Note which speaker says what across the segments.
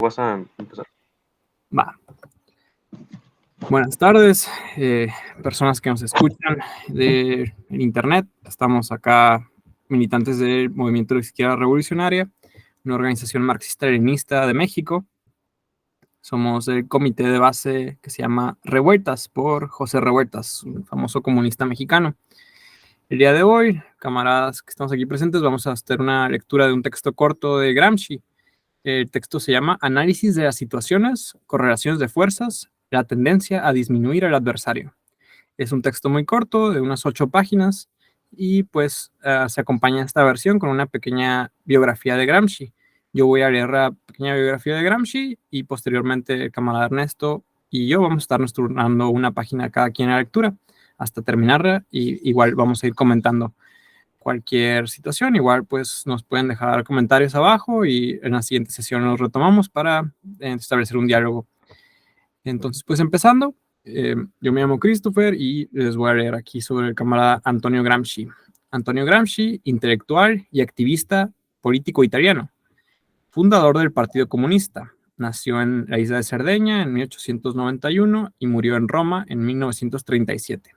Speaker 1: Vas a empezar.
Speaker 2: Va. Buenas tardes, personas que nos escuchan en internet. Estamos acá militantes del Movimiento de Izquierda Revolucionaria, una organización marxista-leninista de México. Somos el comité de base que se llama Revueltas, por José Revueltas, un famoso comunista mexicano. El día de hoy, camaradas que estamos aquí presentes, vamos a hacer una lectura de un texto corto de Gramsci. El texto se llama Análisis de las situaciones, correlaciones de fuerzas, la tendencia a disminuir al adversario. Es un texto muy corto, de unas 8 páginas, y pues se acompaña esta versión con una pequeña biografía de Gramsci. Yo voy a leer la pequeña biografía de Gramsci y posteriormente el camarada Ernesto y yo vamos a estarnos turnando una página cada quien en la lectura hasta terminarla, y igual vamos a ir comentando cualquier situación. Igual pues nos pueden dejar comentarios abajo y en la siguiente sesión nos retomamos para establecer un diálogo. Entonces pues empezando, yo me llamo Christopher y les voy a leer aquí sobre el camarada Antonio Gramsci. Antonio Gramsci, intelectual y activista político italiano, fundador del Partido Comunista. Nació en la isla de Cerdeña en 1891 y murió en Roma en 1937.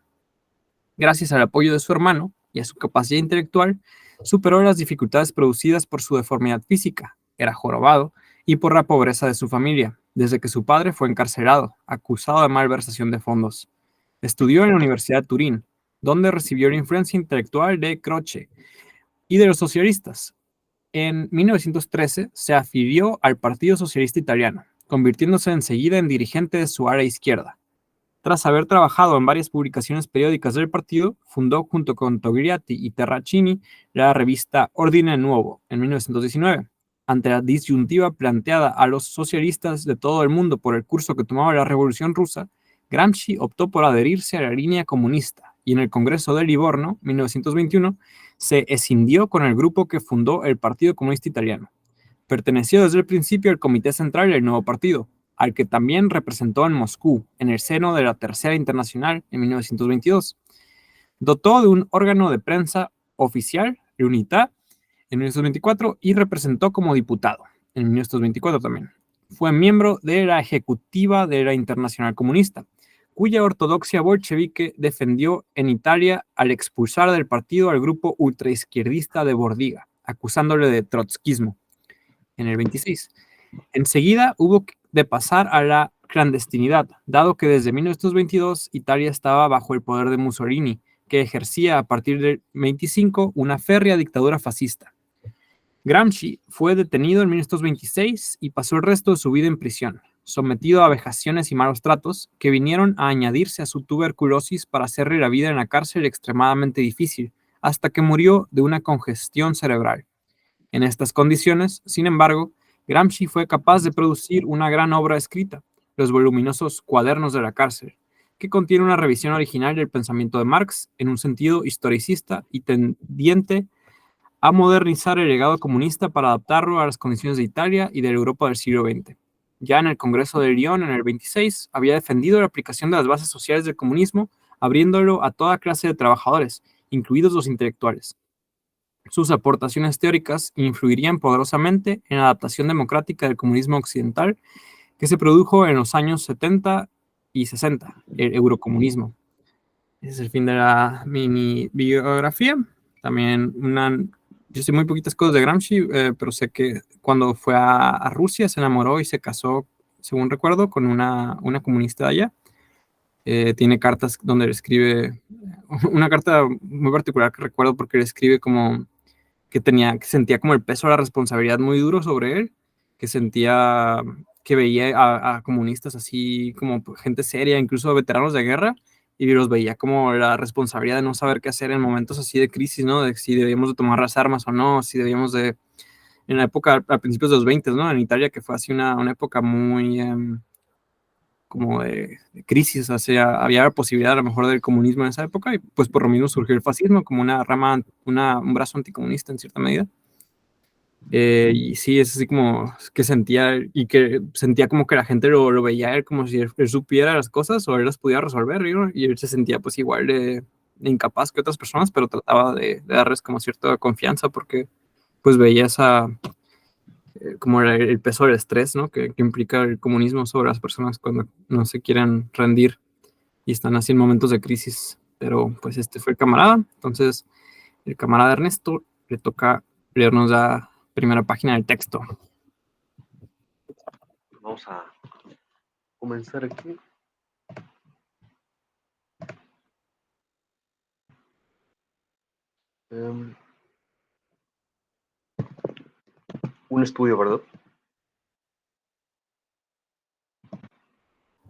Speaker 2: Gracias al apoyo de su hermano y a su capacidad intelectual, superó las dificultades producidas por su deformidad física, era jorobado, y por la pobreza de su familia, desde que su padre fue encarcelado, acusado de malversación de fondos. Estudió en la Universidad de Turín, donde recibió la influencia intelectual de Croce y de los socialistas. En 1913 se afilió al Partido Socialista Italiano, convirtiéndose enseguida en dirigente de su ala izquierda. Tras haber trabajado en varias publicaciones periódicas del partido, fundó junto con Togliatti y Terracini la revista Ordine Nuovo en 1919. Ante la disyuntiva planteada a los socialistas de todo el mundo por el curso que tomaba la Revolución Rusa, Gramsci optó por adherirse a la línea comunista y en el Congreso de Livorno, 1921, se escindió con el grupo que fundó el Partido Comunista Italiano. Perteneció desde el principio al Comité Central del nuevo partido, al que también representó en Moscú, en el seno de la Tercera Internacional en 1922. Dotó de un órgano de prensa oficial, l'Unità, en 1924 y representó como diputado en 1924 también. Fue miembro de la ejecutiva de la Internacional Comunista, cuya ortodoxia bolchevique defendió en Italia al expulsar del partido al grupo ultraizquierdista de Bordiga, acusándole de trotskismo en el 26. Enseguida hubo de pasar a la clandestinidad, dado que desde 1922 Italia estaba bajo el poder de Mussolini, que ejercía a partir del 25 una férrea dictadura fascista. Gramsci fue detenido en 1926 y pasó el resto de su vida en prisión, sometido a vejaciones y malos tratos que vinieron a añadirse a su tuberculosis para hacerle la vida en la cárcel extremadamente difícil, hasta que murió de una congestión cerebral. En estas condiciones, sin embargo, Gramsci fue capaz de producir una gran obra escrita, los voluminosos Cuadernos de la Cárcel, que contiene una revisión original del pensamiento de Marx en un sentido historicista y tendiente a modernizar el legado comunista para adaptarlo a las condiciones de Italia y de la Europa del siglo XX. Ya en el Congreso de Lyon, en el 26, había defendido la aplicación de las bases sociales del comunismo, abriéndolo a toda clase de trabajadores, incluidos los intelectuales. Sus aportaciones teóricas influirían poderosamente en la adaptación democrática del comunismo occidental que se produjo en los años 70 y 60, el eurocomunismo. Ese es el fin de mi biografía. También yo sé muy poquitas cosas de Gramsci, pero sé que cuando fue a Rusia se enamoró y se casó, según recuerdo, con una comunista de allá. Tiene cartas donde le escribe, una carta muy particular que recuerdo porque le escribe como que sentía como el peso de la responsabilidad muy duro sobre él, que sentía que veía a comunistas así como gente seria, incluso veteranos de guerra, y los veía como la responsabilidad de no saber qué hacer en momentos así de crisis, ¿no? De si debíamos de tomar las armas o no, si debíamos de, en la época, a principios de los 20, ¿no? En Italia, que fue así una época muy como de crisis, o sea, había la posibilidad a lo mejor del comunismo en esa época, y pues por lo mismo surgió el fascismo como una rama, un brazo anticomunista en cierta medida. Y sí, es así como que sentía como que la gente lo veía a él como si él supiera las cosas o él las pudiera resolver, ¿no? Y él se sentía pues igual de incapaz que otras personas, pero trataba de darles como cierta confianza porque pues veía como el peso del estrés, ¿no? Que implica el comunismo sobre las personas cuando no se quieren rendir y están así en momentos de crisis. Pero pues este fue el camarada. Entonces, el camarada Ernesto le toca leernos la primera página del texto.
Speaker 1: Vamos a comenzar aquí. Un estudio, ¿verdad?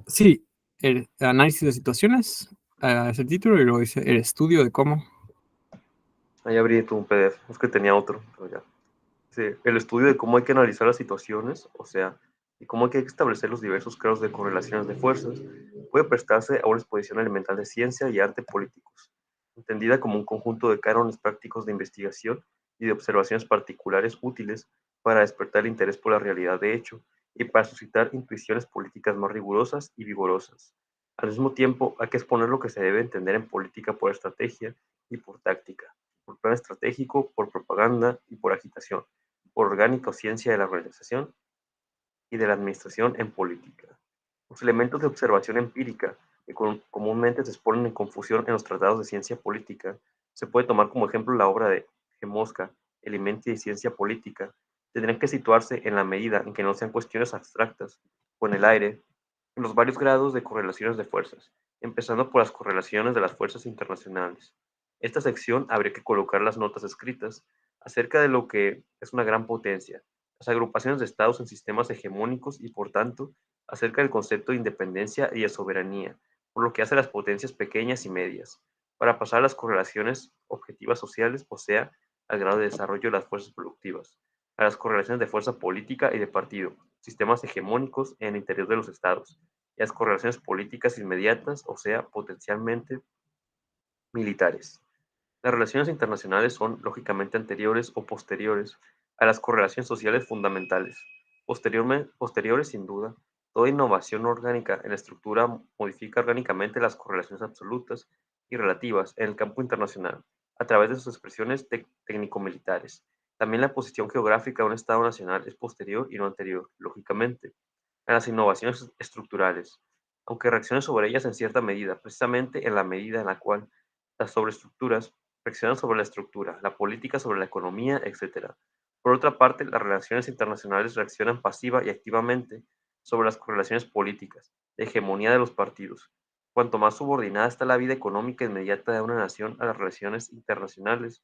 Speaker 2: Sí, el análisis de situaciones es el título y luego dice el estudio de cómo.
Speaker 1: Ahí abrí un PDF, es que tenía otro, pero ya. Sí, el estudio de cómo hay que analizar las situaciones, o sea, y cómo hay que establecer los diversos grados de correlaciones de fuerzas, puede prestarse a una exposición elemental de ciencia y arte políticos, entendida como un conjunto de cánones prácticos de investigación y de observaciones particulares útiles para despertar el interés por la realidad de hecho y para suscitar intuiciones políticas más rigurosas y vigorosas. Al mismo tiempo, hay que exponer lo que se debe entender en política por estrategia y por táctica, por plan estratégico, por propaganda y por agitación, por orgánica o ciencia de la organización y de la administración en política. Los elementos de observación empírica, que comúnmente se exponen en confusión en los tratados de ciencia política, se puede tomar como ejemplo la obra de G. Mosca, Elementia y Ciencia Política, tendrían que situarse en la medida en que no sean cuestiones abstractas o en el aire, en los varios grados de correlaciones de fuerzas, empezando por las correlaciones de las fuerzas internacionales. Esta sección habría que colocar las notas escritas acerca de lo que es una gran potencia, las agrupaciones de estados en sistemas hegemónicos y, por tanto, acerca del concepto de independencia y de soberanía, por lo que hace a las potencias pequeñas y medias, para pasar a las correlaciones objetivas sociales, o sea, al grado de desarrollo de las fuerzas productivas, a las correlaciones de fuerza política y de partido, sistemas hegemónicos en el interior de los estados, y a las correlaciones políticas inmediatas, o sea, potencialmente militares. Las relaciones internacionales son, lógicamente, anteriores o posteriores a las correlaciones sociales fundamentales. Posteriores, sin duda, toda innovación orgánica en la estructura modifica orgánicamente las correlaciones absolutas y relativas en el campo internacional, a través de sus expresiones técnico-militares. También la posición geográfica de un Estado nacional es posterior y no anterior, lógicamente, a las innovaciones estructurales, aunque reaccione sobre ellas en cierta medida, precisamente en la medida en la cual las sobreestructuras reaccionan sobre la estructura, la política sobre la economía, etc. Por otra parte, las relaciones internacionales reaccionan pasiva y activamente sobre las correlaciones políticas, de hegemonía de los partidos. Cuanto más subordinada está la vida económica inmediata de una nación a las relaciones internacionales,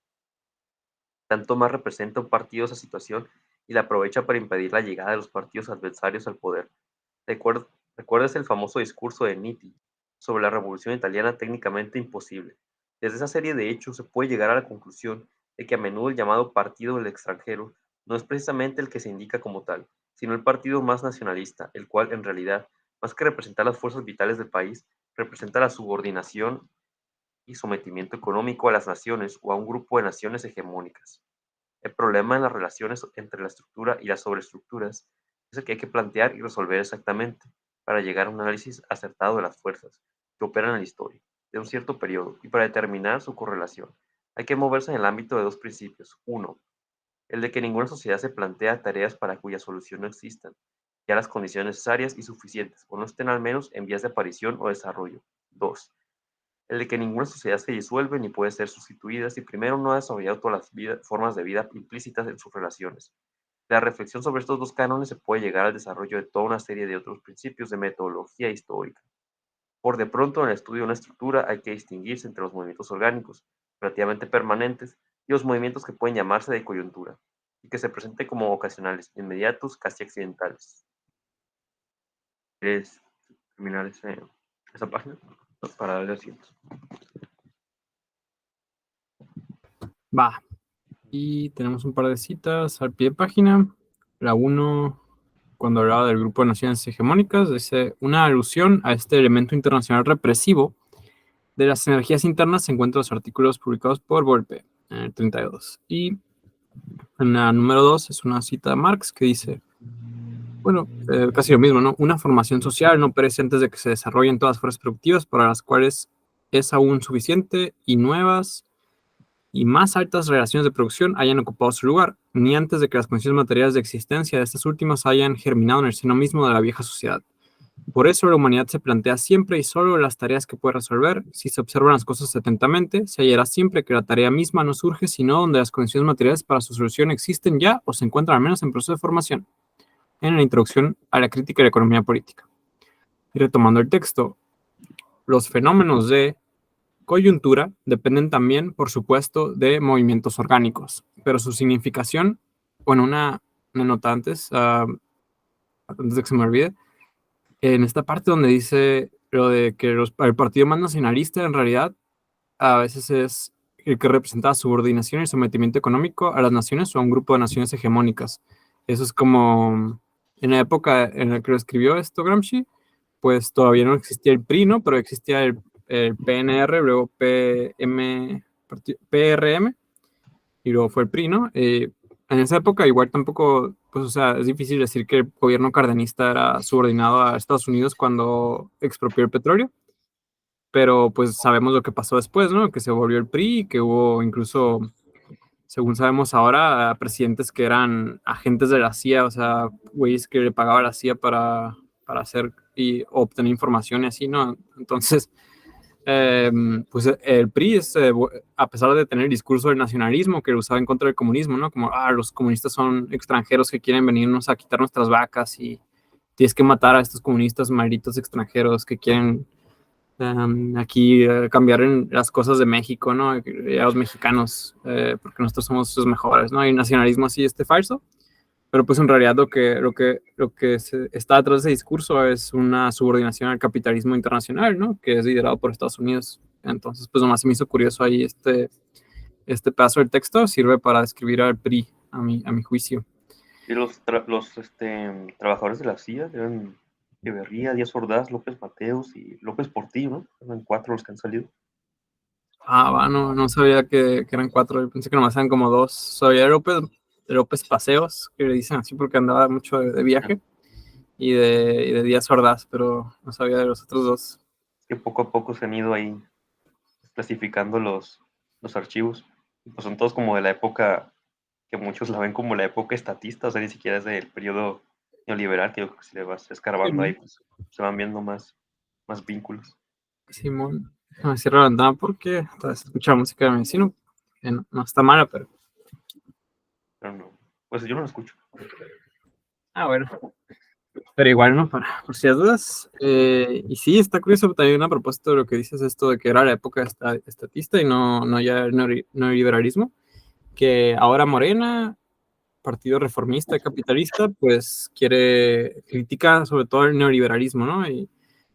Speaker 1: tanto más representa un partido esa situación y la aprovecha para impedir la llegada de los partidos adversarios al poder. ¿Recuerdas el famoso discurso de Nitti sobre la Revolución Italiana técnicamente imposible? Desde esa serie de hechos se puede llegar a la conclusión de que a menudo el llamado partido del extranjero no es precisamente el que se indica como tal, sino el partido más nacionalista, el cual en realidad, más que representar las fuerzas vitales del país, representa la subordinación y sometimiento económico a las naciones o a un grupo de naciones hegemónicas. El problema en las relaciones entre la estructura y las sobreestructuras es el que hay que plantear y resolver exactamente para llegar a un análisis acertado de las fuerzas que operan en la historia de un cierto periodo y para determinar su correlación. Hay que moverse en el ámbito de dos principios. Uno, el de que ninguna sociedad se plantea tareas para cuya solución no existan ya las condiciones necesarias y suficientes o no estén al menos en vías de aparición o desarrollo. Dos, el de que ninguna sociedad se disuelve ni puede ser sustituida si primero no ha desarrollado todas las formas de vida implícitas en sus relaciones. La reflexión sobre estos dos cánones se puede llegar al desarrollo de toda una serie de otros principios de metodología histórica. Por de pronto, en el estudio de una estructura hay que distinguirse entre los movimientos orgánicos, relativamente permanentes, y los movimientos que pueden llamarse de coyuntura, y que se presenten como ocasionales, inmediatos, casi accidentales. ¿Quieres terminar esa página? Para darle asientos.
Speaker 2: Va. Y tenemos un par de citas al pie de página. La 1, cuando hablaba del grupo de naciones hegemónicas, dice: una alusión a este elemento internacional represivo de las energías internas se encuentra en los artículos publicados por Volpe en el 32. Y en la número 2 es una cita de Marx que dice, bueno, casi lo mismo, ¿no? Una formación social no perece antes de que se desarrollen todas las fuerzas productivas para las cuales es aún suficiente y nuevas y más altas relaciones de producción hayan ocupado su lugar, ni antes de que las condiciones materiales de existencia de estas últimas hayan germinado en el seno mismo de la vieja sociedad. Por eso la humanidad se plantea siempre y solo las tareas que puede resolver. Si se observan las cosas atentamente, se hallará siempre que la tarea misma no surge sino donde las condiciones materiales para su solución existen ya o se encuentran al menos en proceso de formación. En la introducción a la crítica de la economía política. Y retomando el texto, los fenómenos de coyuntura dependen también, por supuesto, de movimientos orgánicos, pero su significación, bueno, una nota antes de que se me olvide, en esta parte donde dice lo de que el partido más nacionalista en realidad a veces es el que representa subordinación y sometimiento económico a las naciones o a un grupo de naciones hegemónicas. Eso es como en la época en la que lo escribió esto Gramsci, pues todavía no existía el PRI, ¿no? Pero existía el PNR, luego PRM, y luego fue el PRI, ¿no? En esa época igual tampoco, pues, o sea, es difícil decir que el gobierno cardenista era subordinado a Estados Unidos cuando expropió el petróleo, pero pues sabemos lo que pasó después, ¿no? Que se volvió el PRI, que hubo incluso, según sabemos ahora, presidentes que eran agentes de la CIA, o sea, güeyes que le pagaba a la CIA para hacer y obtener información y así, ¿no? Entonces, pues el PRI, a pesar de tener el discurso del nacionalismo que lo usaba en contra del comunismo, ¿no? Como, los comunistas son extranjeros que quieren venirnos a quitar nuestras vacas y tienes que matar a estos comunistas malditos extranjeros que quieren aquí cambiar en las cosas de México, ¿no? A los mexicanos, porque nosotros somos los mejores, ¿no? Hay un nacionalismo así, falso. Pero pues en realidad lo que está detrás de ese discurso es una subordinación al capitalismo internacional, ¿no? Que es liderado por Estados Unidos. Entonces, pues nomás se me hizo curioso ahí este pedazo del texto, sirve para describir al PRI, a mi juicio.
Speaker 1: Y los trabajadores de la CIA eran Echeverría, Díaz Ordaz, López Mateos y López Portillo, ¿no? Eran 4 los que han salido.
Speaker 2: No sabía que eran 4, yo pensé que nomás eran como 2. Sabía López Paseos, que le dicen así porque andaba mucho de viaje, y de Díaz Ordaz, pero no sabía de los otros 2.
Speaker 1: Es que poco a poco se han ido ahí clasificando los archivos. Y pues son todos como de la época que muchos la ven como la época estatista, o sea, ni siquiera es del periodo neoliberal, que yo creo que si le vas escarbando ahí, pues se van viendo más vínculos.
Speaker 2: Simón, déjame cierrar la ventana porque escucha música de mi vecino, que no está mala, pero...
Speaker 1: Pero no, pues yo no lo escucho.
Speaker 2: Bueno. Pero igual, ¿no? Por si las dudas. Y sí, está curioso también a propósito de lo que dices, esto de que era la época estatista y no ya el neoliberalismo, que ahora Morena, partido reformista y capitalista, pues critica sobre todo el neoliberalismo, ¿no? Y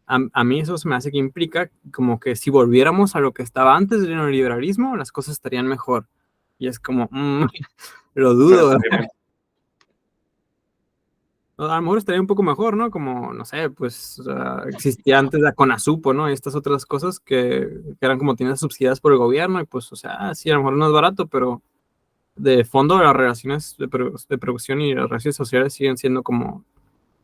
Speaker 2: a mí eso se me hace que implica como que si volviéramos a lo que estaba antes del neoliberalismo, las cosas estarían mejor. Y es como, lo dudo. A lo mejor estaría un poco mejor, ¿no? Como, no sé, pues existía antes la CONASUPO, ¿no? Y estas otras cosas que eran como tiendas subsidiadas por el gobierno y pues, o sea, sí, a lo mejor no es barato, pero de fondo las relaciones de producción y las relaciones sociales siguen siendo como,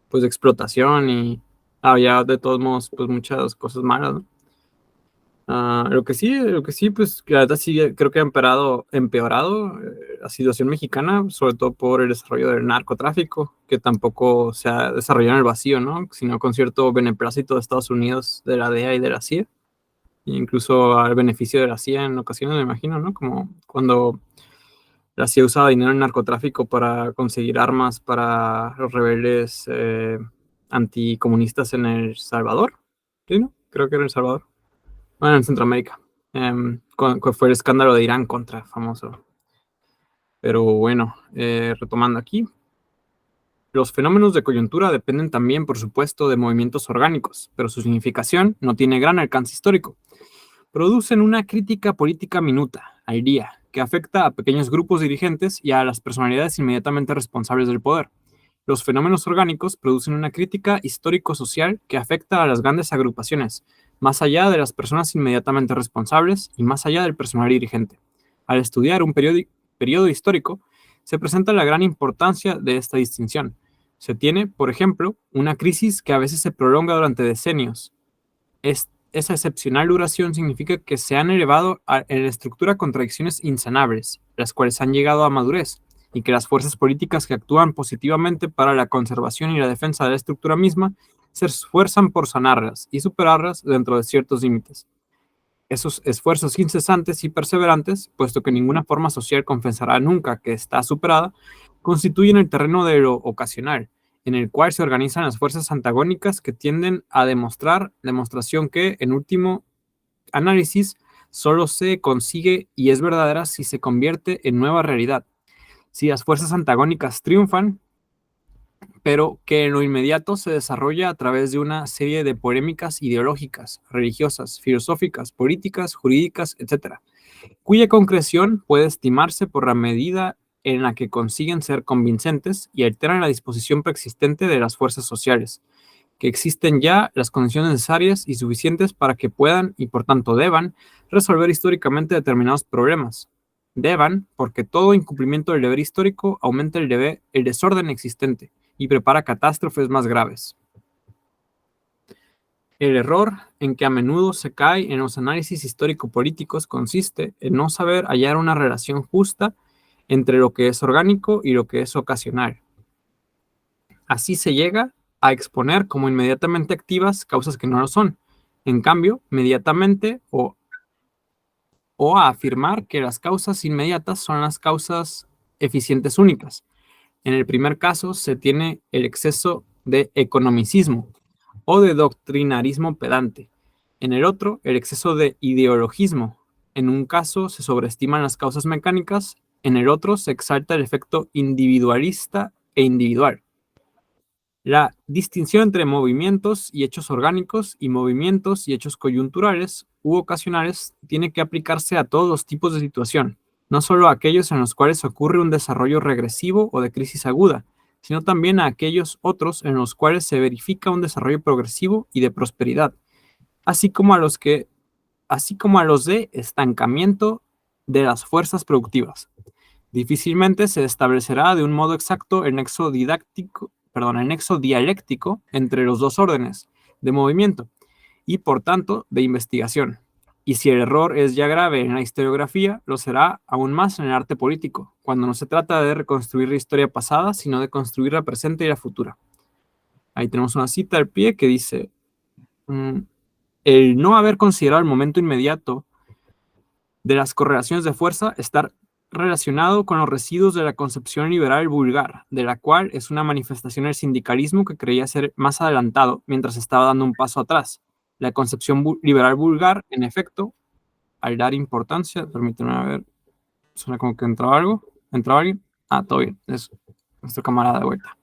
Speaker 2: pues, de explotación y había de todos modos, pues, muchas cosas malas, ¿no? Lo que sí, pues, la verdad sí creo que ha empeorado la situación mexicana, sobre todo por el desarrollo del narcotráfico, que tampoco se ha desarrollado en el vacío, ¿no? Sino con cierto beneplácito de Estados Unidos, de la DEA y de la CIA, e incluso al beneficio de la CIA en ocasiones, me imagino, ¿no? Como cuando la CIA usaba dinero en narcotráfico para conseguir armas para los rebeldes anticomunistas en El Salvador, ¿sí, no? Creo que era El Salvador. Bueno, en Centroamérica. Fue el escándalo de Irán contra, famoso. Pero bueno, retomando aquí. Los fenómenos de coyuntura dependen también, por supuesto, de movimientos orgánicos, pero su significación no tiene gran alcance histórico. Producen una crítica política minuta, al día, que afecta a pequeños grupos dirigentes y a las personalidades inmediatamente responsables del poder. Los fenómenos orgánicos producen una crítica histórico-social que afecta a las grandes agrupaciones, más allá de las personas inmediatamente responsables y más allá del personal dirigente. Al estudiar un periodo histórico, se presenta la gran importancia de esta distinción. Se tiene, por ejemplo, una crisis que a veces se prolonga durante decenios. esa excepcional duración significa que se han elevado en la estructura contradicciones insanables, las cuales han llegado a madurez, y que las fuerzas políticas que actúan positivamente para la conservación y la defensa de la estructura misma se esfuerzan por sanarlas y superarlas dentro de ciertos límites. Esos esfuerzos incesantes y perseverantes, puesto que ninguna forma social confesará nunca que está superada, constituyen el terreno de lo ocasional, en el cual se organizan las fuerzas antagónicas que tienden a demostración que, en último análisis, solo se consigue y es verdadera si se convierte en nueva realidad. Si las fuerzas antagónicas triunfan, pero que en lo inmediato se desarrolla a través de una serie de polémicas ideológicas, religiosas, filosóficas, políticas, jurídicas, etc., cuya concreción puede estimarse por la medida en la que consiguen ser convincentes y alteran la disposición preexistente de las fuerzas sociales, que existen ya las condiciones necesarias y suficientes para que puedan, y por tanto deban, resolver históricamente determinados problemas. Deban, porque todo incumplimiento del deber histórico aumenta el desorden existente y prepara catástrofes más graves. El error en que a menudo se cae en los análisis histórico-políticos consiste en no saber hallar una relación justa entre lo que es orgánico y lo que es ocasional. Así se llega a exponer como inmediatamente activas causas que no lo son. En cambio, mediatamente o a afirmar que las causas inmediatas son las causas eficientes únicas. En el primer caso se tiene el exceso de economicismo o de doctrinarismo pedante. En el otro, el exceso de ideologismo. En un caso se sobreestiman las causas mecánicas, en el otro se exalta el efecto individualista e individual. La distinción entre movimientos y hechos orgánicos y movimientos y hechos coyunturales u ocasionales tiene que aplicarse a todos los tipos de situación, no solo a aquellos en los cuales ocurre un desarrollo regresivo o de crisis aguda, sino también a aquellos otros en los cuales se verifica un desarrollo progresivo y de prosperidad, así como a los de estancamiento de las fuerzas productivas. Difícilmente se establecerá de un modo exacto el nexo dialéctico entre los dos órdenes de movimiento y, por tanto, de investigación. Y si el error es ya grave en la historiografía, lo será aún más en el arte político, cuando no se trata de reconstruir la historia pasada, sino de construir la presente y la futura. Ahí tenemos una cita al pie que dice: el no haber considerado el momento inmediato de las correlaciones de fuerza estar relacionado con los residuos de la concepción liberal vulgar, de la cual es una manifestación del sindicalismo que creía ser más adelantado mientras estaba dando un paso atrás. La concepción liberal vulgar, en efecto, al dar importancia, permíteme a ver, suena como que entraba algo, ¿entraba alguien? Ah, todo bien, es nuestro camarada de vuelta.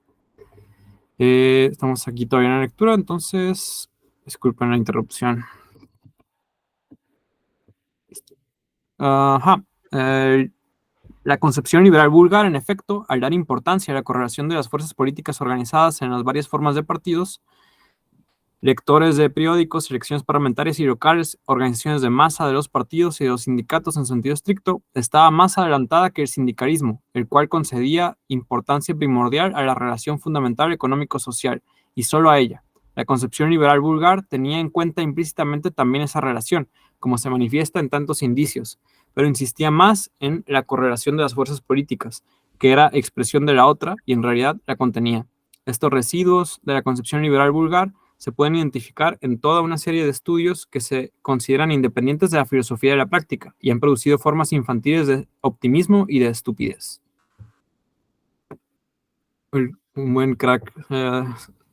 Speaker 2: Estamos aquí todavía en la lectura, entonces disculpen la interrupción. Ajá. La concepción liberal vulgar, en efecto, al dar importancia a la correlación de las fuerzas políticas organizadas en las varias formas de partidos, lectores de periódicos, elecciones parlamentarias y locales, organizaciones de masa de los partidos y de los sindicatos en sentido estricto, estaba más adelantada que el sindicalismo, el cual concedía importancia primordial a la relación fundamental económico-social, y solo a ella. La concepción liberal vulgar tenía en cuenta implícitamente también esa relación, como se manifiesta en tantos indicios, pero insistía más en la correlación de las fuerzas políticas, que era expresión de la otra y en realidad la contenía. Estos residuos de la concepción liberal vulgar se pueden identificar en toda una serie de estudios que se consideran independientes de la filosofía de la práctica y han producido formas infantiles de optimismo y de estupidez. Un buen crack,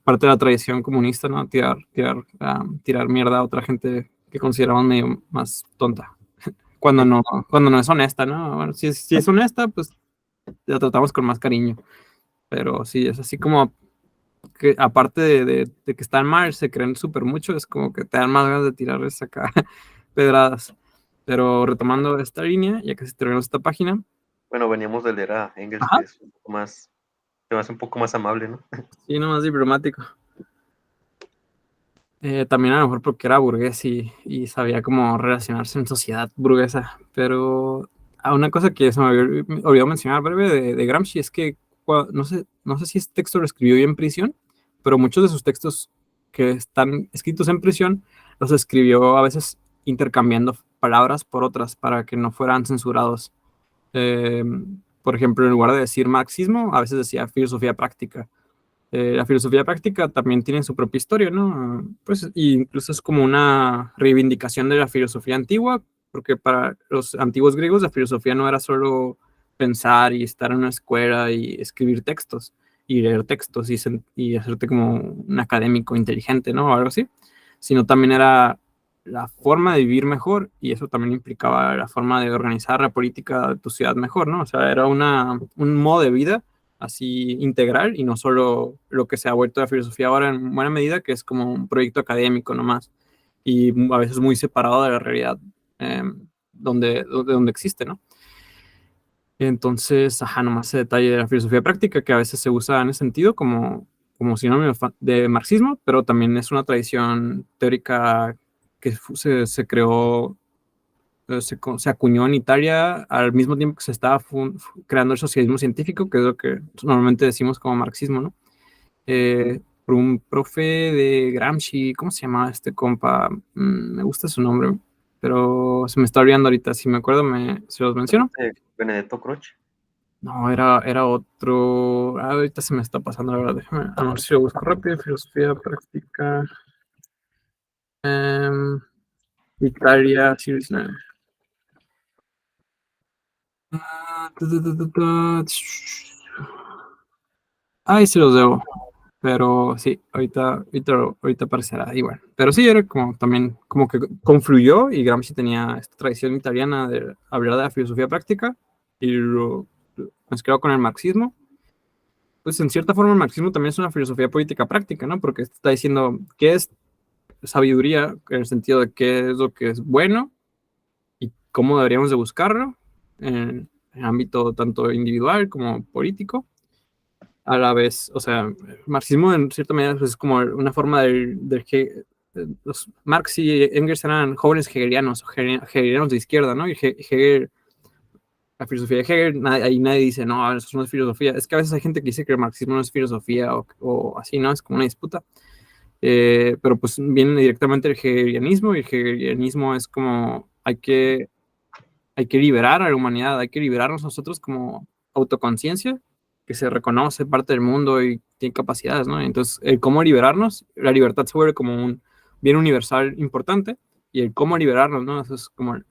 Speaker 2: parte de la tradición comunista, ¿no? Tirar mierda a otra gente que consideraban medio más tonta. Cuando no es honesta, ¿no? Bueno, si es honesta, pues la tratamos con más cariño. Pero sí, es así como que aparte de que están mal, se creen súper mucho, es como que te dan más ganas de tirarles acá pedradas. Pero retomando esta línea, ya que se terminó esta página.
Speaker 1: Bueno, veníamos de leer a Engels,
Speaker 2: Ajá.
Speaker 1: que es un poco más, se me hace un poco más amable, ¿no?
Speaker 2: Sí, no más diplomático. También a lo mejor porque era burgués y sabía cómo relacionarse en sociedad burguesa. Pero una cosa que se me había olvidado mencionar breve de Gramsci es que no sé si este texto lo escribió ya en prisión, pero muchos de sus textos que están escritos en prisión, los escribió a veces intercambiando palabras por otras para que no fueran censurados. Eh, por ejemplo, en lugar de decir marxismo, a veces decía filosofía práctica. La filosofía práctica también tiene su propia historia, ¿no? Pues incluso es como una reivindicación de la filosofía antigua, porque para los antiguos griegos la filosofía no era solo pensar y estar en una escuela y escribir textos y leer textos y hacerte como un académico inteligente, ¿no? O algo así, sino también era la forma de vivir mejor y eso también implicaba la forma de organizar la política de tu ciudad mejor, ¿no? O sea, era un modo de vida así integral y no solo lo que se ha vuelto la filosofía ahora en buena medida, que es como un proyecto académico nomás y a veces muy separado de la realidad eh, donde existe, ¿no? Entonces, ajá, nomás ese detalle de la filosofía práctica que a veces se usa en ese sentido como sinónimo de marxismo, pero también es una tradición teórica que se creó, se acuñó en Italia al mismo tiempo que se estaba creando el socialismo científico, que es lo que normalmente decimos como marxismo, ¿no? Por un profe de Gramsci, ¿cómo se llamaba este compa? Me gusta su nombre, pero se me está olvidando ahorita. Si me acuerdo, se los menciono.
Speaker 1: Benedetto Croce.
Speaker 2: No, era otro. Ahorita se me está pasando, la verdad. Déjame, a ver si lo busco rápido. Filosofía práctica. Italia, Series 9. Ahí se los debo. Pero sí, ahorita aparecerá igual. Pero sí, era como también, como que confluyó y Gramsci tenía esta tradición italiana de hablar de la filosofía práctica y lo mezcló con el marxismo. Pues en cierta forma el marxismo también es una filosofía política práctica, ¿no? Porque está diciendo qué es sabiduría en el sentido de qué es lo que es bueno y cómo deberíamos de buscarlo en el ámbito tanto individual como político a la vez, o sea, el marxismo en cierta medida pues, es como una forma del que los Marx y Engels eran jóvenes hegelianos, hegelianos de izquierda, ¿no? Y Hegel, la filosofía de Hegel, ahí nadie dice, no, eso no es filosofía. Es que a veces hay gente que dice que el marxismo no es filosofía o así, ¿no? Es como una disputa. Pero pues viene directamente el hegelianismo y el hegelianismo es como hay que liberar a la humanidad, hay que liberarnos nosotros como autoconciencia, que se reconoce parte del mundo y tiene capacidades, ¿no? Entonces, el cómo liberarnos, la libertad se vuelve como un bien universal importante, y el cómo liberarnos, ¿no? Eso es como el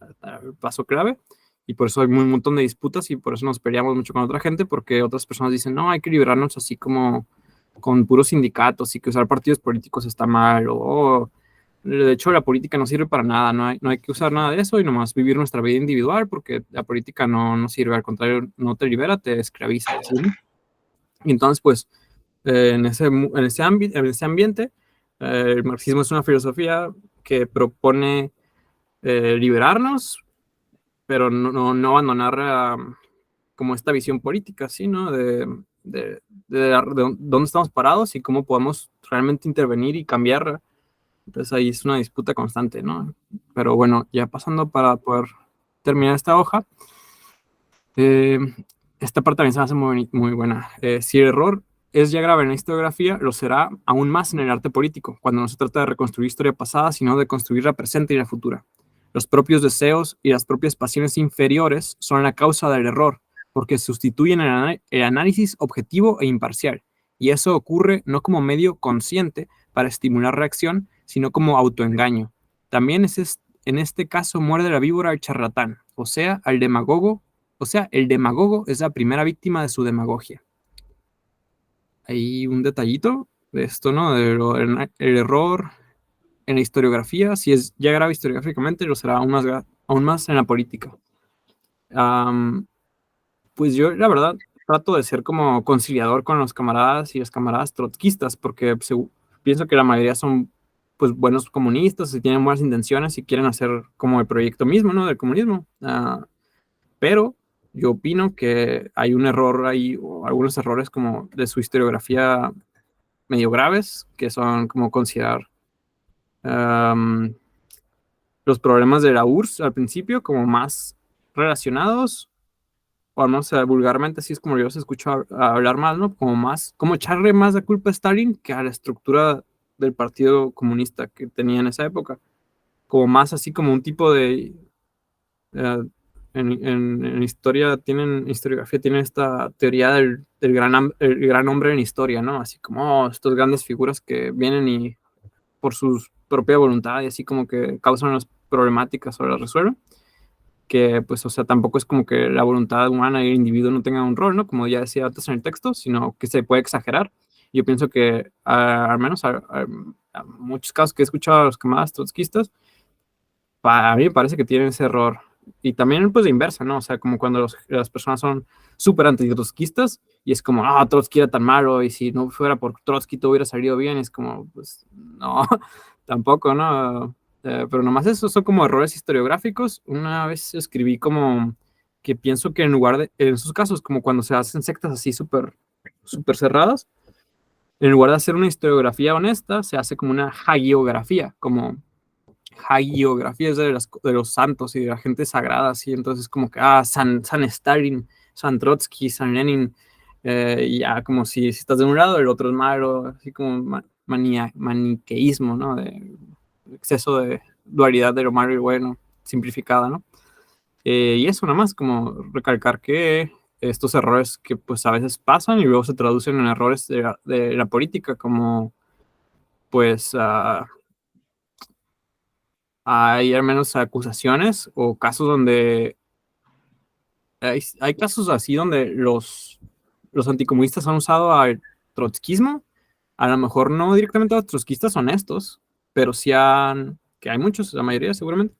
Speaker 2: paso clave, y por eso hay un montón de disputas, y por eso nos peleamos mucho con otra gente, porque otras personas dicen, no, hay que liberarnos así como con puros sindicatos, y que usar partidos políticos está mal, o de hecho, la política no sirve para nada, no hay que usar nada de eso y nomás vivir nuestra vida individual porque la política no sirve, al contrario, no te libera, te esclaviza. ¿Sí? Y entonces, pues, en ese ambiente, el marxismo es una filosofía que propone liberarnos, pero no abandonar como esta visión política, ¿sí? ¿No? De dónde estamos parados y cómo podemos realmente intervenir y cambiar. Entonces ahí es una disputa constante, ¿no? Pero bueno, ya pasando para poder terminar esta hoja, eh, esta parte también se me hace muy, muy buena. Si el error es ya grave en la historiografía, lo será aún más en el arte político, cuando no se trata de reconstruir historia pasada, sino de construir la presente y la futura. Los propios deseos y las propias pasiones inferiores son la causa del error, porque sustituyen el análisis objetivo e imparcial. Y eso ocurre no como medio consciente para estimular reacción, sino como autoengaño. También en este caso muerde la víbora al charlatán, o sea, al demagogo. O sea, el demagogo es la primera víctima de su demagogia. Hay un detallito de esto, ¿no? El error en la historiografía, si es ya grave historiográficamente, lo será aún más en la política. Pues yo, la verdad, trato de ser como conciliador con los camaradas y las camaradas trotskistas, porque pienso que la mayoría son pues buenos comunistas y tienen buenas intenciones y quieren hacer como el proyecto mismo, ¿no? Del comunismo. Pero yo opino que hay un error ahí, o algunos errores como de su historiografía medio graves, que son como considerar um, los problemas de la URSS al principio como más relacionados, o al menos vulgarmente así es como yo se escucho hablar más, ¿no? Como echarle más la culpa a Stalin que a la estructura del Partido Comunista que tenía en esa época, como más así como un tipo de... en historiografía tienen esta teoría el gran hombre en historia, ¿no? Así como estas grandes figuras que vienen y por su propia voluntad y así como que causan las problemáticas o las resuelven, que pues, o sea, tampoco es como que la voluntad humana y el individuo no tengan un rol, ¿no? Como ya decía antes en el texto, sino que se puede exagerar. Yo pienso que al menos a muchos casos que he escuchado a los camaradas trotskistas, a mí me parece que tienen ese error. Y también, pues, de inversa, ¿no? O sea, como cuando las personas son súper antitrotskistas y es como, ah, Trotsky era tan malo y si no fuera por Trotsky todo hubiera salido bien. Es como, pues, no, tampoco, ¿no? Pero nomás eso son como errores historiográficos. Una vez escribí como que pienso que en lugar de, en esos casos, como cuando se hacen sectas así súper cerradas, en lugar de hacer una historiografía honesta, se hace como una hagiografía, como hagiografías de los santos y de la gente sagrada, así, entonces como que, San Stalin, San Trotsky, San Lenin, y ya como si estás de un lado, el otro es malo, así como maniqueísmo, ¿no? De exceso de dualidad de lo malo y bueno, simplificada, ¿no? Y eso nada más, como recalcar que estos errores que pues a veces pasan y luego se traducen en errores de la política, como pues hay al menos acusaciones o casos donde hay casos así donde los anticomunistas han usado al trotskismo, a lo mejor no directamente a los trotskistas honestos, pero sí que hay muchos, la mayoría seguramente,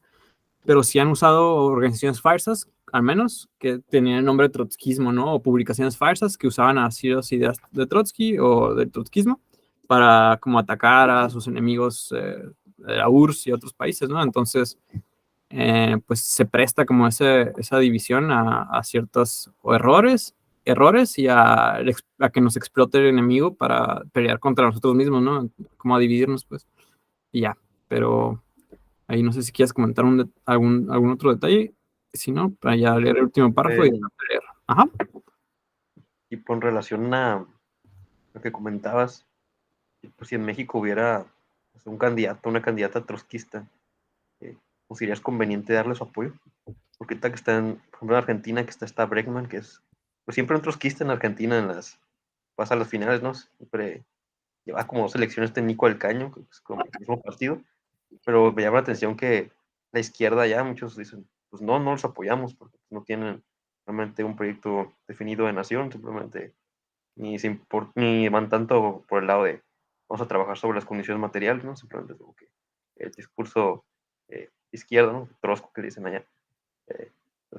Speaker 2: pero sí han usado organizaciones falsas, al menos, que tenían el nombre de trotskismo, ¿no? O publicaciones falsas que usaban así las ideas de Trotsky o del trotskismo para como atacar a sus enemigos de la URSS y otros países, ¿no? Entonces, pues se presta como esa división a ciertos errores y a que nos explote el enemigo para pelear contra nosotros mismos, ¿no? Como a dividirnos, pues, y ya. Pero ahí no sé si quieres comentar algún otro detalle. Si no, para ya leer el último párrafo y leer. Ajá.
Speaker 1: Y en relación a lo que comentabas, pues si en México hubiera pues, un candidato, una candidata trotskista, ¿considerarías conveniente darle su apoyo? Porque ahorita que está por ejemplo, en Argentina, que está Bregman, que es pues siempre un trotskista en Argentina, pasa a las finales, ¿no? Siempre lleva como dos elecciones este Nico del Caño, que es como el mismo partido, pero me llama la atención que la izquierda ya, muchos dicen, pues no los apoyamos, porque no tienen realmente un proyecto definido de nación, simplemente ni van tanto por el lado de vamos a trabajar sobre las condiciones materiales, ¿no? Simplemente como que el discurso izquierdo, ¿no? Trosco que dicen allá.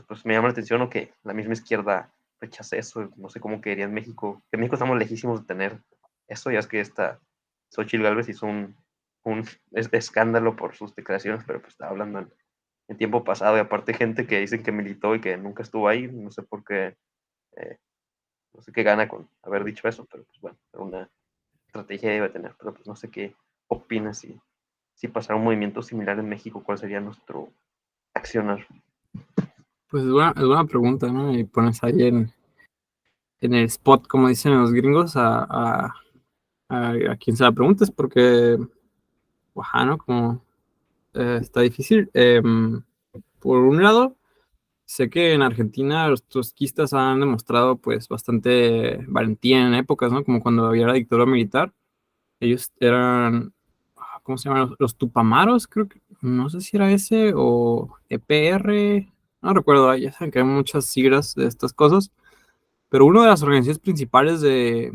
Speaker 1: Pues me llama la atención ¿no? que la misma izquierda rechace eso, no sé cómo quería en México, que en México estamos lejísimos de tener eso, ya es que esta Xochitl Gálvez hizo un escándalo por sus declaraciones, pero pues estaba hablando en tiempo pasado, y aparte gente que dicen que militó y que nunca estuvo ahí, no sé por qué, eh, no sé qué gana con haber dicho eso, pero pues bueno, una estrategia debe tener, pero pues no sé qué opinas si pasara un movimiento similar en México, ¿cuál sería nuestro accionar?
Speaker 2: Pues es buena pregunta, ¿no? Y pones ahí en el spot, como dicen los gringos, a quien se la preguntes, porque, ajá, ¿no? Como está difícil. Por un lado, sé que en Argentina los trotskistas han demostrado pues bastante valentía en épocas, ¿no? Como cuando había la dictadura militar. Ellos eran, ¿cómo se llaman? Los Tupamaros, creo que, no sé si era ese o EPR, no recuerdo, ya saben que hay muchas siglas de estas cosas, pero una de las organizaciones principales de,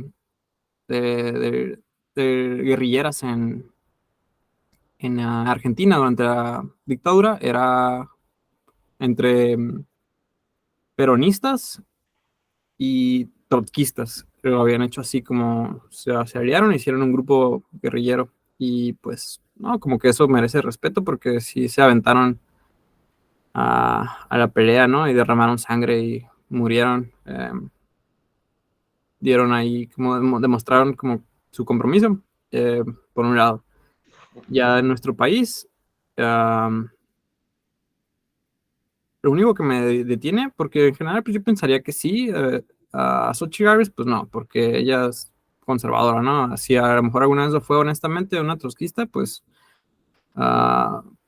Speaker 2: de- de guerrilleras en Argentina durante la dictadura era entre peronistas y trotskistas. Lo habían hecho así como se aliaron, hicieron un grupo guerrillero y pues, no, como que eso merece respeto porque sí se aventaron a la pelea, ¿no? Y derramaron sangre y murieron. Dieron ahí, como demostraron como su compromiso, eh, por un lado. Ya en nuestro país, lo único que me detiene, porque en general pues yo pensaría que sí, a Xochitl Gálvez, pues no, porque ella es conservadora, ¿no? Si a lo mejor alguna vez lo fue honestamente una trotskista, pues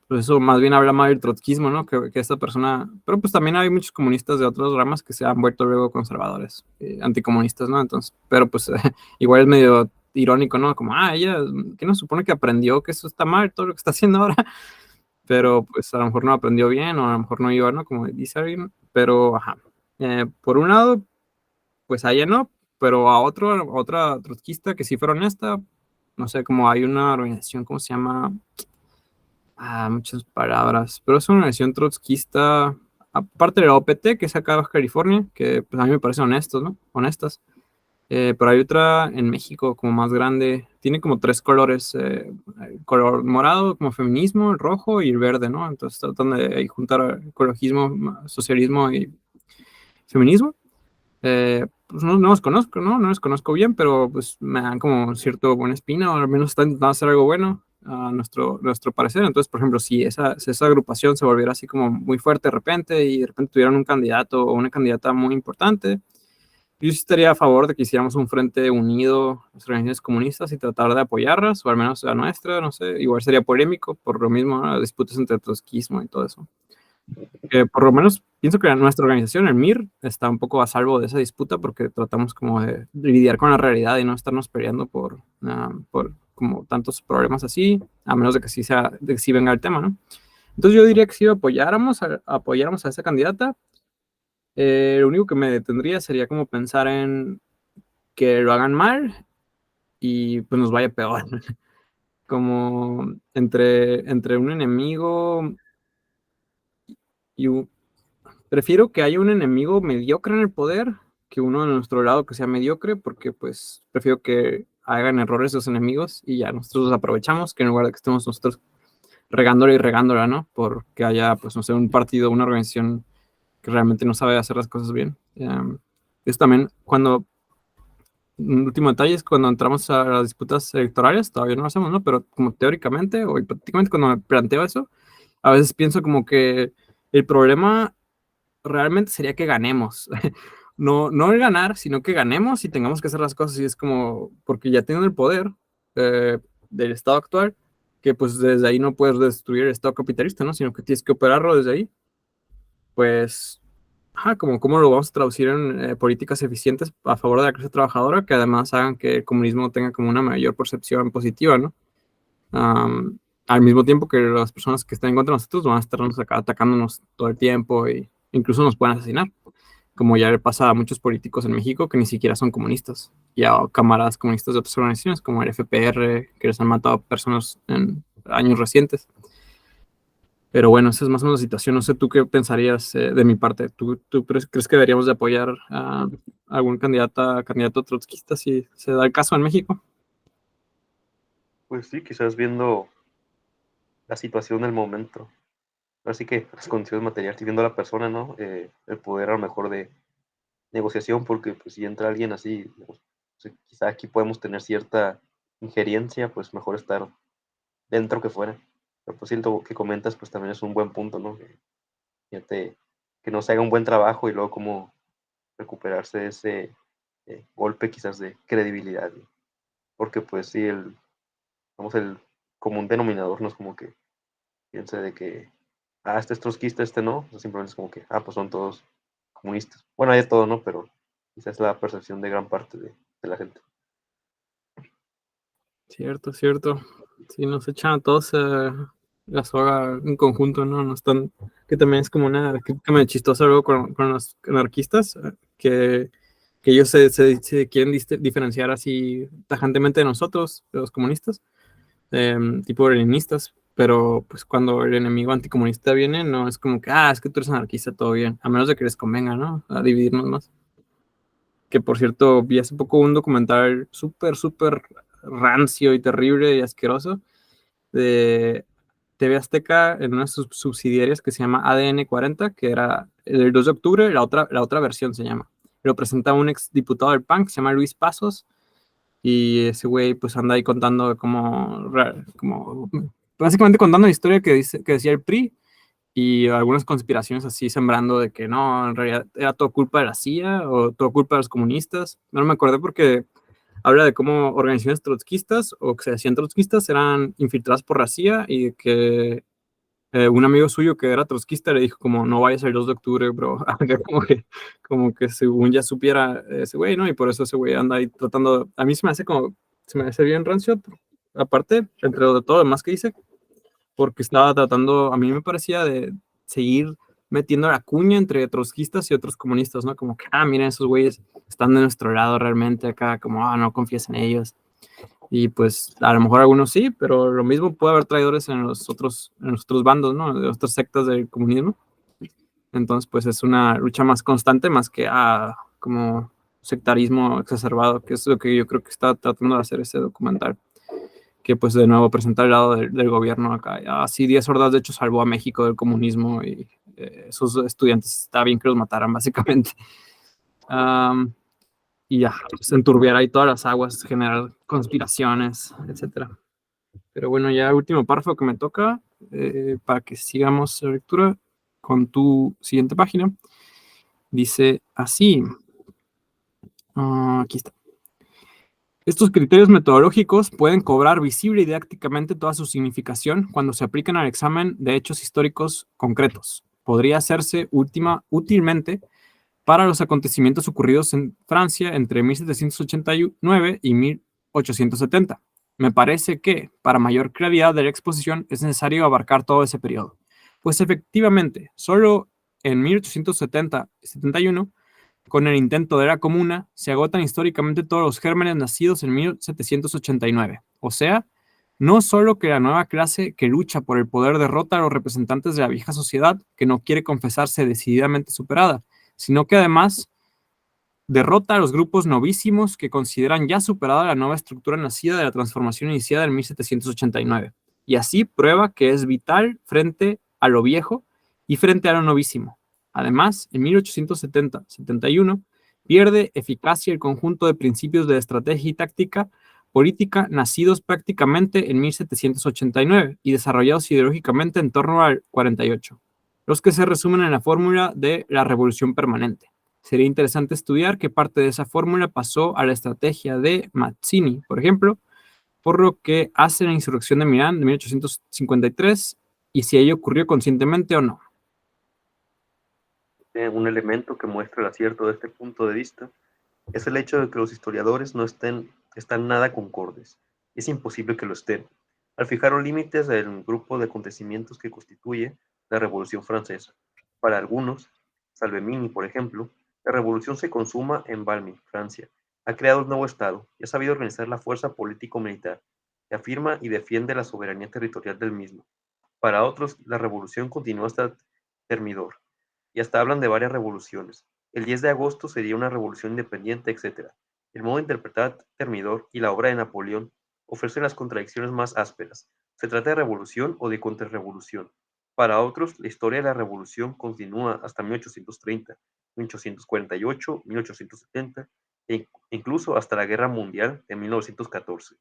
Speaker 2: pues eso más bien habla mal del trotskismo, ¿no? Que esta persona, pero pues también hay muchos comunistas de otras ramas que se han vuelto luego conservadores, anticomunistas, ¿no? Entonces, pero pues igual es medio irónico, ¿no? Como, ella, ¿qué nos supone que aprendió que eso está mal, todo lo que está haciendo ahora? Pero pues a lo mejor no aprendió bien o a lo mejor no iba, ¿no? Como dice alguien, pero, ajá. Por un lado, pues a ella no, pero a otra trotskista que sí fuera honesta, no sé, como hay una organización, ¿cómo se llama? Muchas palabras, pero es una organización trotskista, aparte de la OPT, que es acá de Baja California, que pues, a mí me parecen honestos, ¿no? Honestas. Pero hay otra en México como más grande, tiene como tres colores, el color morado como feminismo, el rojo y el verde, ¿no? Entonces tratan de juntar ecologismo, socialismo y feminismo. Pues no los conozco, ¿no? No los conozco bien, pero pues me dan como cierto buena espina, o al menos están intentando hacer algo bueno a nuestro parecer. Entonces, por ejemplo, si esa agrupación se volviera así como muy fuerte de repente y de repente tuvieran un candidato o una candidata muy importante, yo sí estaría a favor de que hiciéramos un frente unido, las organizaciones comunistas, y tratar de apoyarlas, o al menos la nuestra, no sé, igual sería polémico por lo mismo, ¿no? Las disputas entre trotskismo y todo eso. Por lo menos pienso que nuestra organización, el MIR, está un poco a salvo de esa disputa porque tratamos como de lidiar con la realidad y no estarnos peleando por como tantos problemas así, a menos de que de que sí venga el tema, ¿no? Entonces yo diría que si apoyáramos a esa candidata, lo único que me detendría sería como pensar en que lo hagan mal y pues nos vaya peor. Como entre un enemigo y prefiero que haya un enemigo mediocre en el poder que uno de nuestro lado que sea mediocre, porque pues prefiero que hagan errores los enemigos y ya nosotros los aprovechamos, que en lugar de que estemos nosotros regándola y regándola, ¿no? Porque haya, pues, no sé, un partido, una organización que realmente no sabe hacer las cosas bien. Eso también, un último detalle es cuando entramos a las disputas electorales, todavía no lo hacemos, ¿no? Pero como teóricamente o hipotéticamente, cuando me planteo eso, a veces pienso como que el problema realmente sería que ganemos. No el ganar, sino que ganemos y tengamos que hacer las cosas. Y es como, porque ya tienen el poder eh, del Estado actual, que pues desde ahí no puedes destruir el Estado capitalista, ¿no? Sino que tienes que operarlo desde ahí. Pues, como cómo lo vamos a traducir en políticas eficientes a favor de la clase trabajadora, que además hagan que el comunismo tenga como una mayor percepción positiva, ¿no? Al mismo tiempo que las personas que están en contra de nosotros van a estarnos acá atacándonos todo el tiempo e incluso nos pueden asesinar, como ya le pasa a muchos políticos en México que ni siquiera son comunistas, y a camaradas comunistas de otras organizaciones como el FPR, que les han matado a personas en años recientes. Pero bueno, esa es más o menos la situación. No sé tú qué pensarías de mi parte. ¿Tú crees que deberíamos de apoyar a algún candidato trotskista si se da el caso en México?
Speaker 1: Pues sí, quizás viendo la situación del momento. Así que las condiciones materiales y viendo a la persona, ¿no? El poder a lo mejor de negociación, porque pues si entra alguien así, digamos, pues, quizá aquí podemos tener cierta injerencia, pues mejor estar dentro que fuera. Pero pues siento que comentas, pues también es un buen punto, ¿no? Fíjate, que no se haga un buen trabajo y luego cómo recuperarse de ese golpe quizás de credibilidad, ¿no? Porque pues sí, vamos, el común denominador no es como que piense de que, este es trotskista, este no, o sea, simplemente es como que, pues son todos comunistas. Bueno, hay de todo, ¿no? Pero quizás es la percepción de gran parte de la gente.
Speaker 2: Cierto, cierto. Sí, nos echan a todos la soga en conjunto, ¿no? No están, que también es como una crítica medio chistosa luego con los anarquistas, que ellos se quieren diferenciar así tajantemente de nosotros, de los comunistas, tipo leninistas, pero pues cuando el enemigo anticomunista viene, no es como que, es que tú eres anarquista, todo bien, a menos de que les convenga, ¿no? A dividirnos más. Que por cierto, vi hace poco un documental súper rancio y terrible y asqueroso de TV Azteca en una de sus subsidiarias que se llama ADN 40, que era el 2 de octubre, la otra versión se llama. Lo presenta un ex diputado del PAN que se llama Luis Pasos, y ese güey pues anda ahí contando como básicamente contando la historia que decía el PRI y algunas conspiraciones así sembrando de que no, en realidad era todo culpa de la CIA o todo culpa de los comunistas. No me acordé porque habla de cómo organizaciones trotskistas o que se decían trotskistas eran infiltradas por la CIA y que un amigo suyo que era trotskista le dijo como no vayas el 2 de octubre, bro. Acá como que según ya supiera ese güey, ¿no? Y por eso ese güey anda ahí tratando, a mí se me hace bien rancio, aparte, entre lo de todo lo demás que dice, porque estaba tratando, a mí me parecía de seguir metiendo la cuña entre trotskistas y otros comunistas, ¿no? Como que, miren, esos güeyes están de nuestro lado realmente acá, como, no confías en ellos. Y pues a lo mejor algunos sí, pero lo mismo puede haber traidores en los otros bandos, ¿no? De otras sectas del comunismo. Entonces, pues es una lucha más constante, más que como sectarismo exacerbado, que es lo que yo creo que está tratando de hacer ese documental, que pues de nuevo presenta el lado del gobierno acá. Así 10 hordas de hecho salvó a México del comunismo y sus estudiantes está bien que los mataran básicamente. Y ya, pues, enturbiar ahí todas las aguas, generar conspiraciones, etcétera. Pero bueno, ya el último párrafo que me toca, para que sigamos la lectura con tu siguiente página, dice así. Aquí está. Estos criterios metodológicos pueden cobrar visible y didácticamente toda su significación cuando se aplican al examen de hechos históricos concretos. Podría hacerse útilmente para los acontecimientos ocurridos en Francia entre 1789 y 1870. Me parece que, para mayor claridad de la exposición, es necesario abarcar todo ese periodo, pues efectivamente, solo en 1870-71, con el intento de la Comuna, se agotan históricamente todos los gérmenes nacidos en 1789. O sea, no solo que la nueva clase que lucha por el poder derrota a los representantes de la vieja sociedad que no quiere confesarse decididamente superada, sino que además derrota a los grupos novísimos que consideran ya superada la nueva estructura nacida de la transformación iniciada en 1789. Y así prueba que es vital frente a lo viejo y frente a lo novísimo. Además, en 1870-71 pierde eficacia el conjunto de principios de estrategia y táctica política nacidos prácticamente en 1789 y desarrollados ideológicamente en torno al 48, los que se resumen en la fórmula de la revolución permanente. Sería interesante estudiar qué parte de esa fórmula pasó a la estrategia de Mazzini, por ejemplo, por lo que hace la insurrección de Milán de 1853 y si ello ocurrió conscientemente o no.
Speaker 1: Un elemento que muestra el acierto de este punto de vista es el hecho de que los historiadores no están nada concordes. Es imposible que lo estén, al fijar los límites del grupo de acontecimientos que constituye la Revolución Francesa. Para algunos, Salvemini, por ejemplo, la revolución se consuma en Valmy, Francia. Ha creado un nuevo Estado y ha sabido organizar la fuerza político-militar, que afirma y defiende la soberanía territorial del mismo. Para otros, la revolución continúa hasta Thermidor, y hasta hablan de varias revoluciones. El 10 de agosto sería una revolución independiente, etc. El modo de interpretar Termidor y la obra de Napoleón ofrece las contradicciones más ásperas. ¿Se trata de revolución o de contrarrevolución? Para otros, la historia de la revolución continúa hasta 1830, 1848, 1870 e incluso hasta la Guerra Mundial de 1914.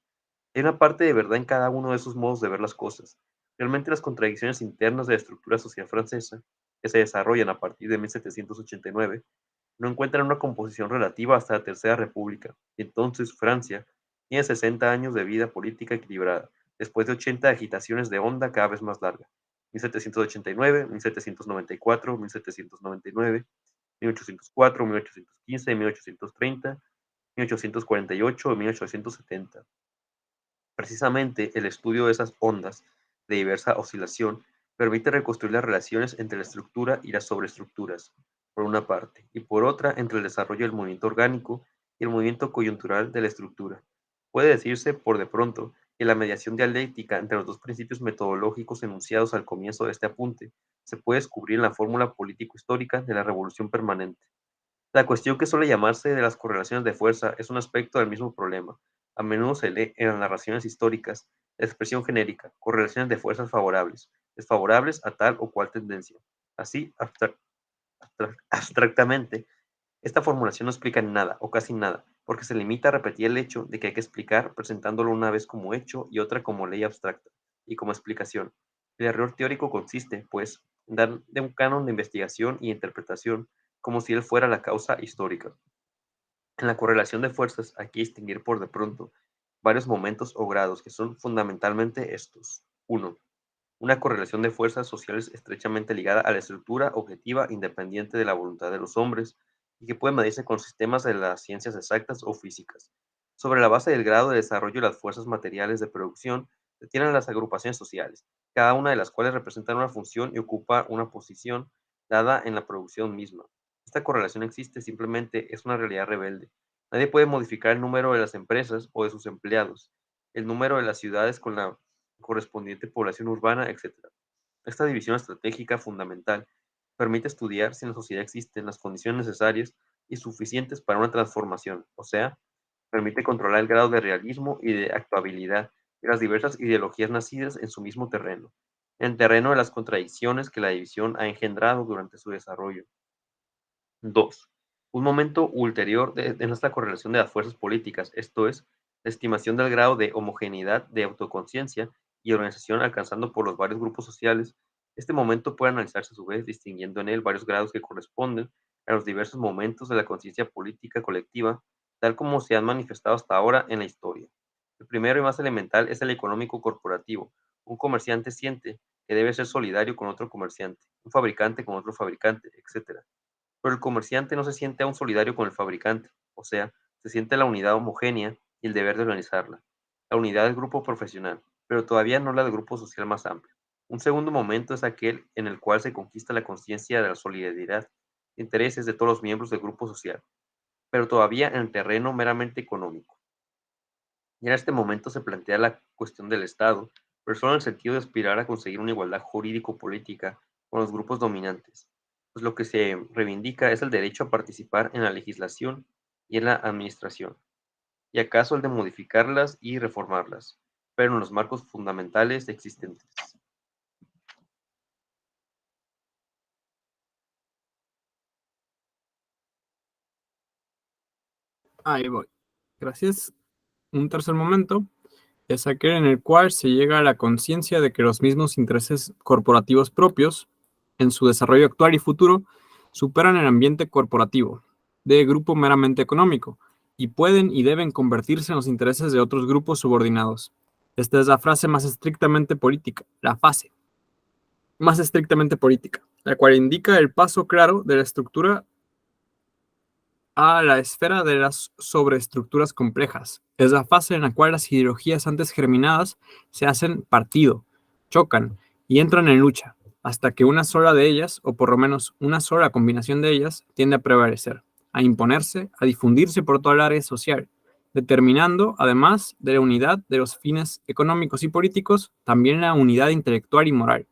Speaker 1: Hay una parte de verdad en cada uno de esos modos de ver las cosas. Realmente las contradicciones internas de la estructura social francesa, que se desarrollan a partir de 1789, no encuentran una composición relativa hasta la Tercera República, y entonces Francia tiene 60 años de vida política equilibrada, después de 80 agitaciones de onda cada vez más larga. 1789, 1794, 1799, 1804, 1815, 1830, 1848 y 1870. Precisamente el estudio de esas ondas de diversa oscilación permite reconstruir las relaciones entre la estructura y las sobreestructuras, por una parte, y por otra entre el desarrollo del movimiento orgánico y el movimiento coyuntural de la estructura. Puede decirse, por de pronto, que la mediación dialéctica entre los dos principios metodológicos enunciados al comienzo de este apunte se puede descubrir en la fórmula político-histórica de la revolución permanente. La cuestión que suele llamarse de las correlaciones de fuerza es un aspecto del mismo problema. A menudo se lee en las narraciones históricas la expresión genérica, correlaciones de fuerzas favorables, desfavorables a tal o cual tendencia. Así, abstractamente, esta formulación no explica nada o casi nada, porque se limita a repetir el hecho de que hay que explicar presentándolo una vez como hecho y otra como ley abstracta, y como explicación. El error teórico consiste, pues, en dar de un canon de investigación y interpretación como si él fuera la causa histórica. En la correlación de fuerzas hay que distinguir por de pronto varios momentos o grados que son fundamentalmente estos. 1. Una correlación de fuerzas sociales estrechamente ligada a la estructura objetiva independiente de la voluntad de los hombres y que puede medirse con sistemas de las ciencias exactas o físicas. Sobre la base del grado de desarrollo de las fuerzas materiales de producción, se tienen las agrupaciones sociales, cada una de las cuales representa una función y ocupa una posición dada en la producción misma. Esta correlación existe, simplemente es una realidad rebelde. Nadie puede modificar el número de las empresas o de sus empleados, el número de las ciudades con la correspondiente población urbana, etc. Esta división estratégica fundamental permite estudiar si en la sociedad existen las condiciones necesarias y suficientes para una transformación, o sea, permite controlar el grado de realismo y de actuabilidad de las diversas ideologías nacidas en su mismo terreno, en el terreno de las contradicciones que la división ha engendrado durante su desarrollo. 2. Un momento ulterior en esta correlación de las fuerzas políticas, esto es, la estimación del grado de homogeneidad de autoconciencia y organización alcanzando por los varios grupos sociales. Este momento puede analizarse a su vez distinguiendo en él varios grados que corresponden a los diversos momentos de la conciencia política colectiva, tal como se han manifestado hasta ahora en la historia. El primero y más elemental es el económico corporativo. Un comerciante siente que debe ser solidario con otro comerciante, un fabricante con otro fabricante, etc. Pero el comerciante no se siente aún solidario con el fabricante, o sea, se siente la unidad homogénea y el deber de organizarla, la unidad del grupo profesional, pero todavía no la del grupo social más amplio. Un segundo momento es aquel en el cual se conquista la conciencia de la solidaridad de intereses de todos los miembros del grupo social, pero todavía en el terreno meramente económico. Y en este momento se plantea la cuestión del Estado, pero solo en el sentido de aspirar a conseguir una igualdad jurídico-política con los grupos dominantes, pues lo que se reivindica es el derecho a participar en la legislación y en la administración, y acaso el de modificarlas y reformarlas, pero en los marcos fundamentales existentes.
Speaker 2: Ahí voy. Gracias. Un tercer momento es aquel en el cual se llega a la conciencia de que los mismos intereses corporativos propios, en su desarrollo actual y futuro, superan el ambiente corporativo, de grupo meramente económico, y pueden y deben convertirse en los intereses de otros grupos subordinados. Esta es la frase más estrictamente política, la fase más estrictamente política, la cual indica el paso claro de la estructura a la esfera de las sobreestructuras complejas. Es la fase en la cual las ideologías antes germinadas se hacen partido, chocan y entran en lucha, hasta que una sola de ellas, o por lo menos una sola combinación de ellas, tiende a prevalecer, a imponerse, a difundirse por toda el área social, determinando, además de la unidad de los fines económicos y políticos, también la unidad intelectual y moral,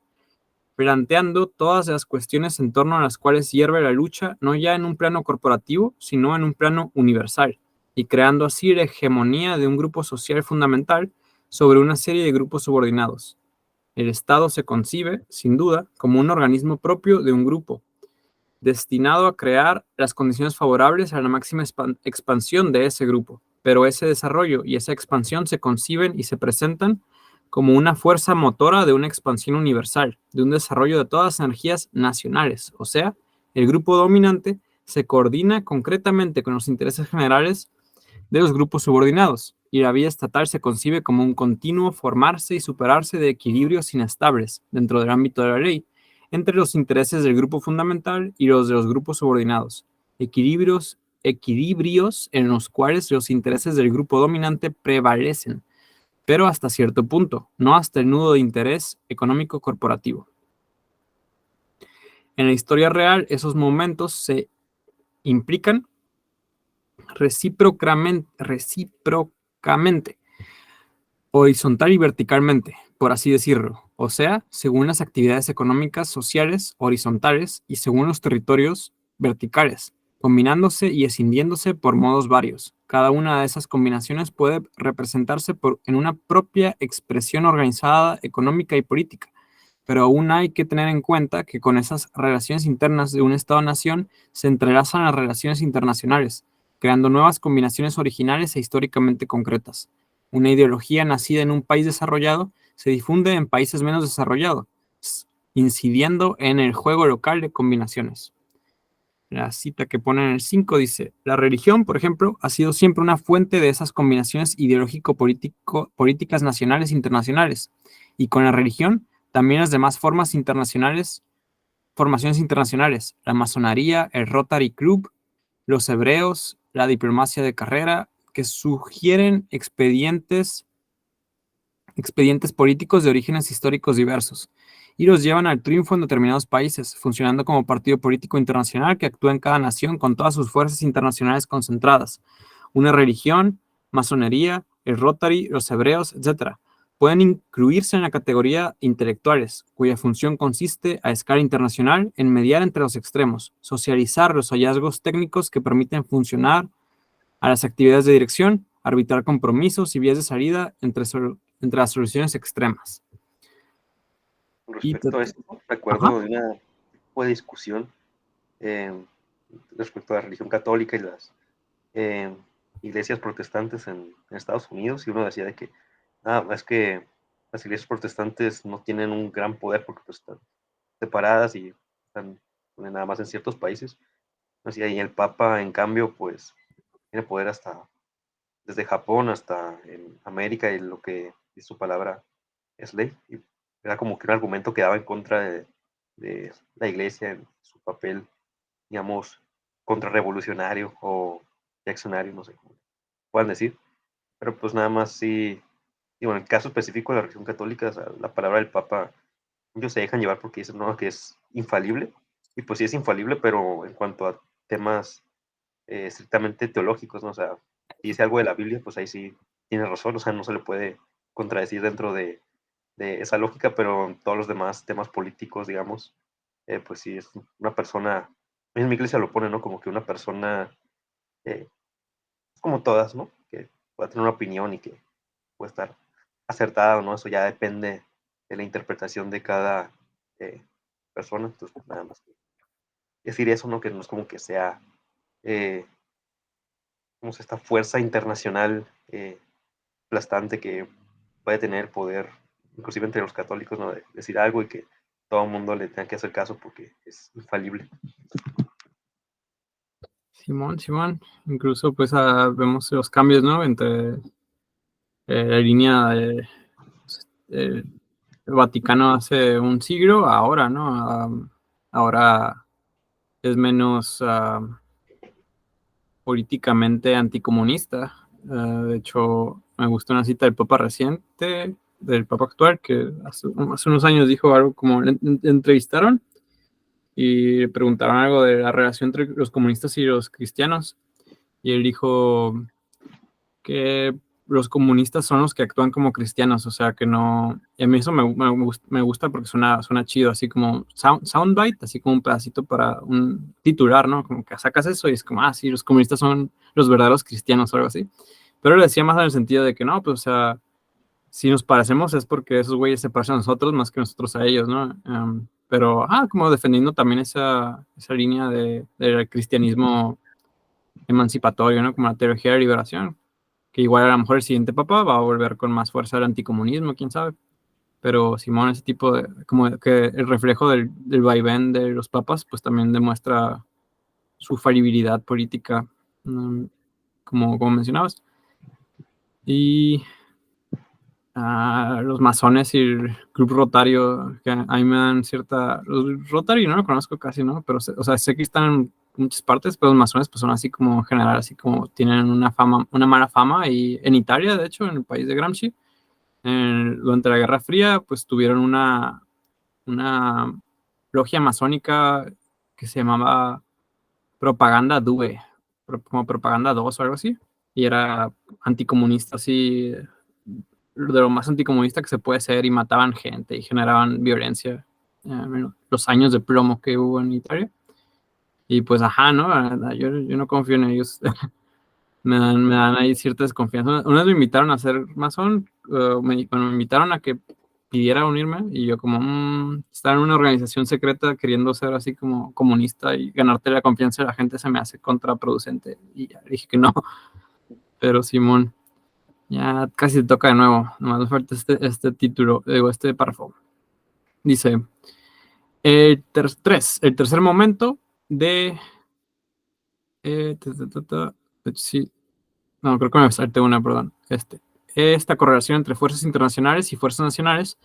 Speaker 2: planteando todas las cuestiones en torno a las cuales hierve la lucha, no ya en un plano corporativo, sino en un plano universal, y creando así la hegemonía de un grupo social fundamental sobre una serie de grupos subordinados. El Estado se concibe, sin duda, como un organismo propio de un grupo, destinado a crear las condiciones favorables a la máxima expansión de ese grupo, pero ese desarrollo y esa expansión se conciben y se presentan como una fuerza motora de una expansión universal, de un desarrollo de todas las energías nacionales, o sea, el grupo dominante se coordina concretamente con los intereses generales de los grupos subordinados, y la vía estatal se concibe como un continuo formarse y superarse de equilibrios inestables dentro del ámbito de la ley, entre los intereses del grupo fundamental y los de los grupos subordinados, equilibrios en los cuales los intereses del grupo dominante prevalecen, pero hasta cierto punto, no hasta el nudo de interés económico corporativo. En la historia real, esos momentos se implican recíprocamente, horizontal y verticalmente, por así decirlo, o sea, según las actividades económicas sociales horizontales y según los territorios verticales, combinándose y escindiéndose por modos varios. Cada una de esas combinaciones puede representarse en una propia expresión organizada, económica y política, pero aún hay que tener en cuenta que con esas relaciones internas de un Estado-nación se entrelazan las relaciones internacionales, creando nuevas combinaciones originales e históricamente concretas. Una ideología nacida en un país desarrollado se difunde en países menos desarrollados, incidiendo en el juego local de combinaciones. La cita que pone en el 5 dice: la religión, por ejemplo, ha sido siempre una fuente de esas combinaciones ideológico-políticas nacionales e internacionales. Y con la religión, también las demás formaciones internacionales, la masonería, el Rotary Club, los hebreos, la diplomacia de carrera, que sugieren expedientes políticos de orígenes históricos diversos y los llevan al triunfo en determinados países, funcionando como partido político internacional que actúa en cada nación con todas sus fuerzas internacionales concentradas. Una religión, masonería, el Rotary, los hebreos, etc. Pueden incluirse en la categoría intelectuales, cuya función consiste, a escala internacional, en mediar entre los extremos, socializar los hallazgos técnicos que permiten funcionar a las actividades de dirección, arbitrar compromisos y vías de salida entre las soluciones extremas.
Speaker 1: Respecto a esto,
Speaker 2: Ajá.
Speaker 1: recuerdo de una tipo de discusión respecto a la religión católica y las eh, iglesias protestantes en Estados Unidos, y uno decía de que es que las iglesias protestantes no tienen un gran poder porque pues, están separadas y están nada más en ciertos países. Así, y el Papa, en cambio, pues tiene poder hasta desde Japón hasta en América, y lo que dice su palabra es ley. Y era como que un argumento que daba en contra de la iglesia en su papel, digamos, contrarrevolucionario o reaccionario, no sé cómo puedan decir. Pero pues nada más sí, digo, en el caso específico de la religión católica, o sea, la palabra del Papa, ellos se dejan llevar porque dicen, no, que es infalible. Y pues sí es infalible, pero en cuanto a temas estrictamente teológicos, ¿no? O sea, si dice algo de la Biblia, pues ahí sí tiene razón, o sea, no se le puede contradecir dentro de esa lógica, pero en todos los demás temas políticos, digamos, pues sí es una persona, en mi iglesia lo pone, ¿no? Como que una persona, eh, como todas, ¿no? Que pueda tener una opinión y que puede estar acertada o no, eso ya depende de la interpretación de cada persona, entonces pues, nada más que decir eso, ¿no? Que no es como que sea eh, como esta fuerza internacional aplastante que puede tener poder, inclusive entre los católicos, ¿no? De decir algo y que todo el mundo le tenga que hacer caso porque es infalible.
Speaker 2: Simón. Incluso pues vemos los cambios, ¿no? Entre la línea de Vaticano hace un siglo, ahora, ¿no? Ahora es menos políticamente anticomunista. De hecho, me gustó una cita del Papa reciente, del Papa actual, que hace unos años dijo algo como, le entrevistaron y le preguntaron algo de la relación entre los comunistas y los cristianos, y él dijo que los comunistas son los que actúan como cristianos, o sea que no, y a mí eso me gusta porque suena chido, así como soundbite, así como un pedacito para un titular, ¿no? Como que sacas eso y es como, sí, los comunistas son los verdaderos cristianos o algo así. Pero le decía más en el sentido de que no, pues, o sea, si nos parecemos es porque esos güeyes se parecen a nosotros más que nosotros a ellos, ¿no? Pero, como defendiendo también esa línea del cristianismo emancipatorio, ¿no? Como la teología de liberación, que igual a lo mejor el siguiente papa va a volver con más fuerza al anticomunismo, quién sabe. Pero Simón, ese tipo de, como que el reflejo del vaivén de los papas, pues también demuestra su falibilidad política, como mencionabas. Y los masones y el club rotario, que a mí me dan cierta... Los Rotary no lo conozco casi, ¿no? Pero, o sea, sé que están en muchas partes, pero los masones pues son así como en general, así como tienen una mala fama, y en Italia, de hecho, en el país de Gramsci, durante la Guerra Fría, pues tuvieron una logia masónica que se llamaba Propaganda Due, como Propaganda 2 o algo así, y era anticomunista, así, de lo más anticomunista que se puede ser, y mataban gente y generaban violencia, los años de plomo que hubo en Italia. Y pues, ¿no? Yo no confío en ellos. Me dan ahí cierta desconfianza. Una vez me invitaron a ser masón, cuando me invitaron a que pidiera unirme, y yo como, estar en una organización secreta queriendo ser así como comunista y ganarte la confianza de la gente se me hace contraproducente, y ya dije que no. Pero Simón, ya casi te toca de nuevo, nomás me falta este título, digo, este párrafo. Dice, el tercer momento de Sí. No, creo que me salté una, perdón. Esta correlación entre fuerzas internacionales y fuerzas nacionales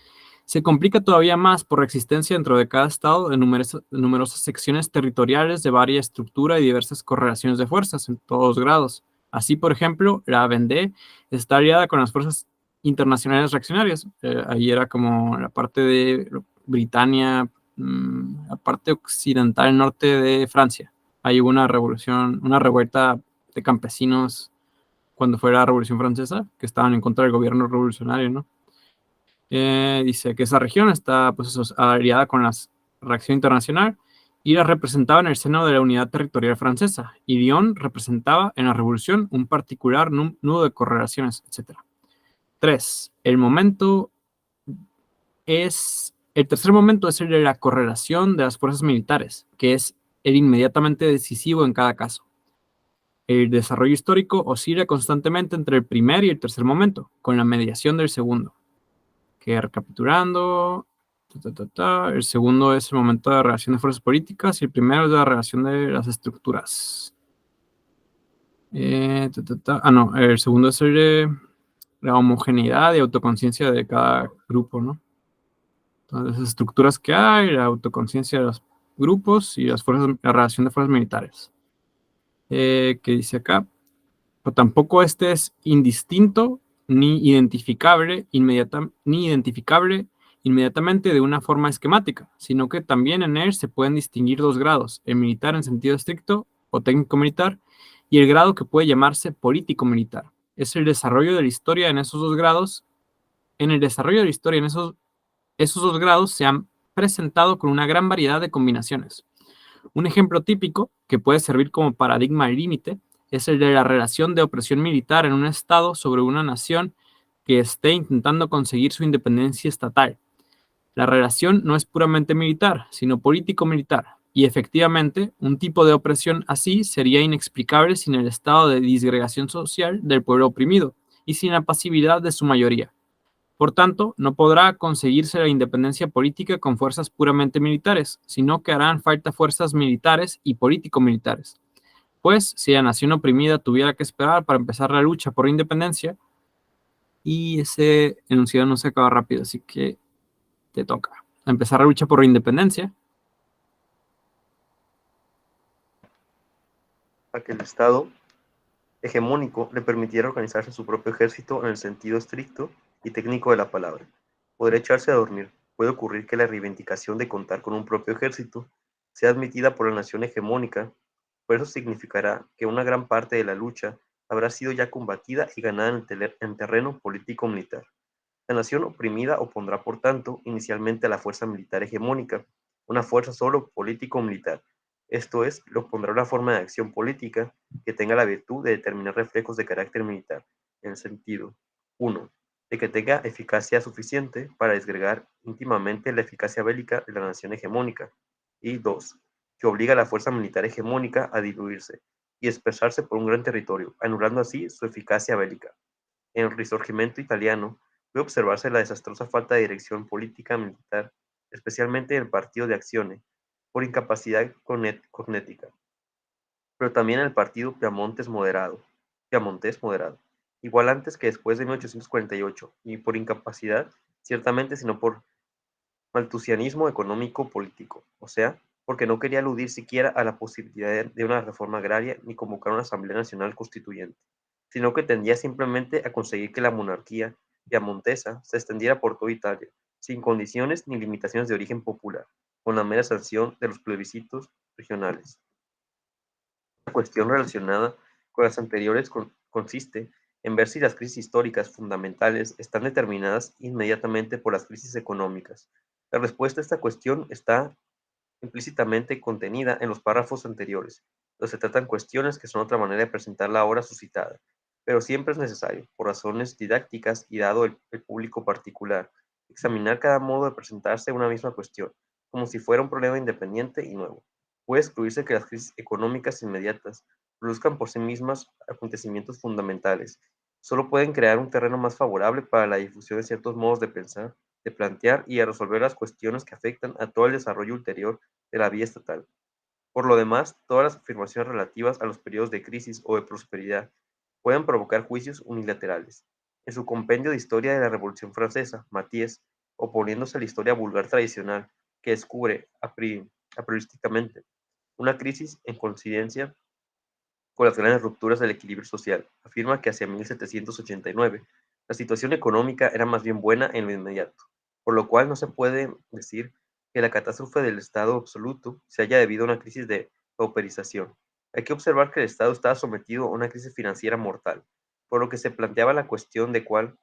Speaker 2: se complica todavía más por la existencia dentro de cada estado de numerosas secciones territoriales de varia estructura y diversas correlaciones de fuerzas en todos grados. Así, por ejemplo, la Vendée está aliada con las fuerzas internacionales reaccionarias. Ahí era como la parte de Britania, la parte occidental norte de Francia. Ahí hubo una revolución, una revuelta de campesinos cuando fue la Revolución Francesa, que estaban en contra del gobierno revolucionario, ¿no? Dice que esa región está pues, aliada con la reacción internacional y la representaba en el seno de la unidad territorial francesa. Y Dion representaba en la revolución un particular nudo de correlaciones, etc. 3. El tercer momento es el de la correlación de las fuerzas militares, que es el inmediatamente decisivo en cada caso. El desarrollo histórico oscila constantemente entre el primer y el tercer momento, con la mediación del segundo. Que recapitulando, el segundo es el momento de la relación de fuerzas políticas y el primero es de la relación de las estructuras. No, el segundo es el de la homogeneidad y autoconciencia de cada grupo, ¿no? Entonces, las estructuras que hay, la autoconciencia de los grupos y la relación de fuerzas militares. ¿Qué dice acá? Pero tampoco este es indistinto ni identificable inmediatamente de una forma esquemática, sino que también en él se pueden distinguir dos grados, el militar en sentido estricto o técnico militar y el grado que puede llamarse político militar. Es el desarrollo de la historia en esos dos grados. En el desarrollo de la historia en esos dos grados se han presentado con una gran variedad de combinaciones. Un ejemplo típico, que puede servir como paradigma límite, es el de la relación de opresión militar en un Estado sobre una nación que esté intentando conseguir su independencia estatal. La relación no es puramente militar, sino político-militar, y efectivamente, un tipo de opresión así sería inexplicable sin el estado de disgregación social del pueblo oprimido y sin la pasividad de su mayoría. Por tanto, no podrá conseguirse la independencia política con fuerzas puramente militares, sino que harán falta fuerzas militares y político-militares. Pues, si la nación oprimida tuviera que esperar para empezar la lucha por independencia, y ese enunciado no se acaba rápido, así que te toca empezar la lucha por independencia.
Speaker 1: A que el Estado hegemónico le permitiera organizarse su propio ejército en el sentido estricto y técnico de la palabra. Podría echarse a dormir. Puede ocurrir que la reivindicación de contar con un propio ejército sea admitida por la nación hegemónica, pero eso significará que una gran parte de la lucha habrá sido ya combatida y ganada en terreno político-militar. La nación oprimida opondrá, por tanto, inicialmente a la fuerza militar hegemónica, una fuerza solo político-militar. Esto es, le opondrá una forma de acción política que tenga la virtud de determinar reflejos de carácter militar, en el sentido 1. De que tenga eficacia suficiente para desgregar íntimamente la eficacia bélica de la nación hegemónica, y 2. Que obliga a la fuerza militar hegemónica a diluirse y dispersarse por un gran territorio, anulando así su eficacia bélica. En el Risorgimento italiano puede observarse la desastrosa falta de dirección política militar, especialmente en el Partido de Aczione, por incapacidad cognética, pero también en el Partido Piamontés moderado, igual antes que después de 1848, y por incapacidad, ciertamente, sino por maltusianismo económico-político, o sea, porque no quería aludir siquiera a la posibilidad de una reforma agraria ni convocar una Asamblea Nacional Constituyente, sino que tendía simplemente a conseguir que la monarquía piamontesa se extendiera por toda Italia, sin condiciones ni limitaciones de origen popular, con la mera sanción de los plebiscitos regionales. La cuestión relacionada con las anteriores consiste en ver si las crisis históricas fundamentales están determinadas inmediatamente por las crisis económicas. La respuesta a esta cuestión está implícitamente contenida en los párrafos anteriores, donde se tratan cuestiones que son otra manera de presentar la obra suscitada, pero siempre es necesario, por razones didácticas y dado el público particular, examinar cada modo de presentarse una misma cuestión, como si fuera un problema independiente y nuevo. Puede excluirse que las crisis económicas inmediatas produzcan por sí mismas acontecimientos fundamentales, solo pueden crear un terreno más favorable para la difusión de ciertos modos de pensar, de plantear y de resolver las cuestiones que afectan a todo el desarrollo ulterior de la vía estatal. Por lo demás, todas las afirmaciones relativas a los periodos de crisis o de prosperidad pueden provocar juicios unilaterales. En su compendio de Historia de la Revolución Francesa, Mathiez, oponiéndose a la historia vulgar tradicional, que descubre apriorísticamente una crisis en coincidencia con las grandes rupturas del equilibrio social, afirma que hacia 1789 la situación económica era más bien buena en lo inmediato, por lo cual no se puede decir que la catástrofe del Estado absoluto se haya debido a una crisis de pauperización. Hay que observar que el Estado estaba sometido a una crisis financiera mortal, por lo que se planteaba la cuestión de cuál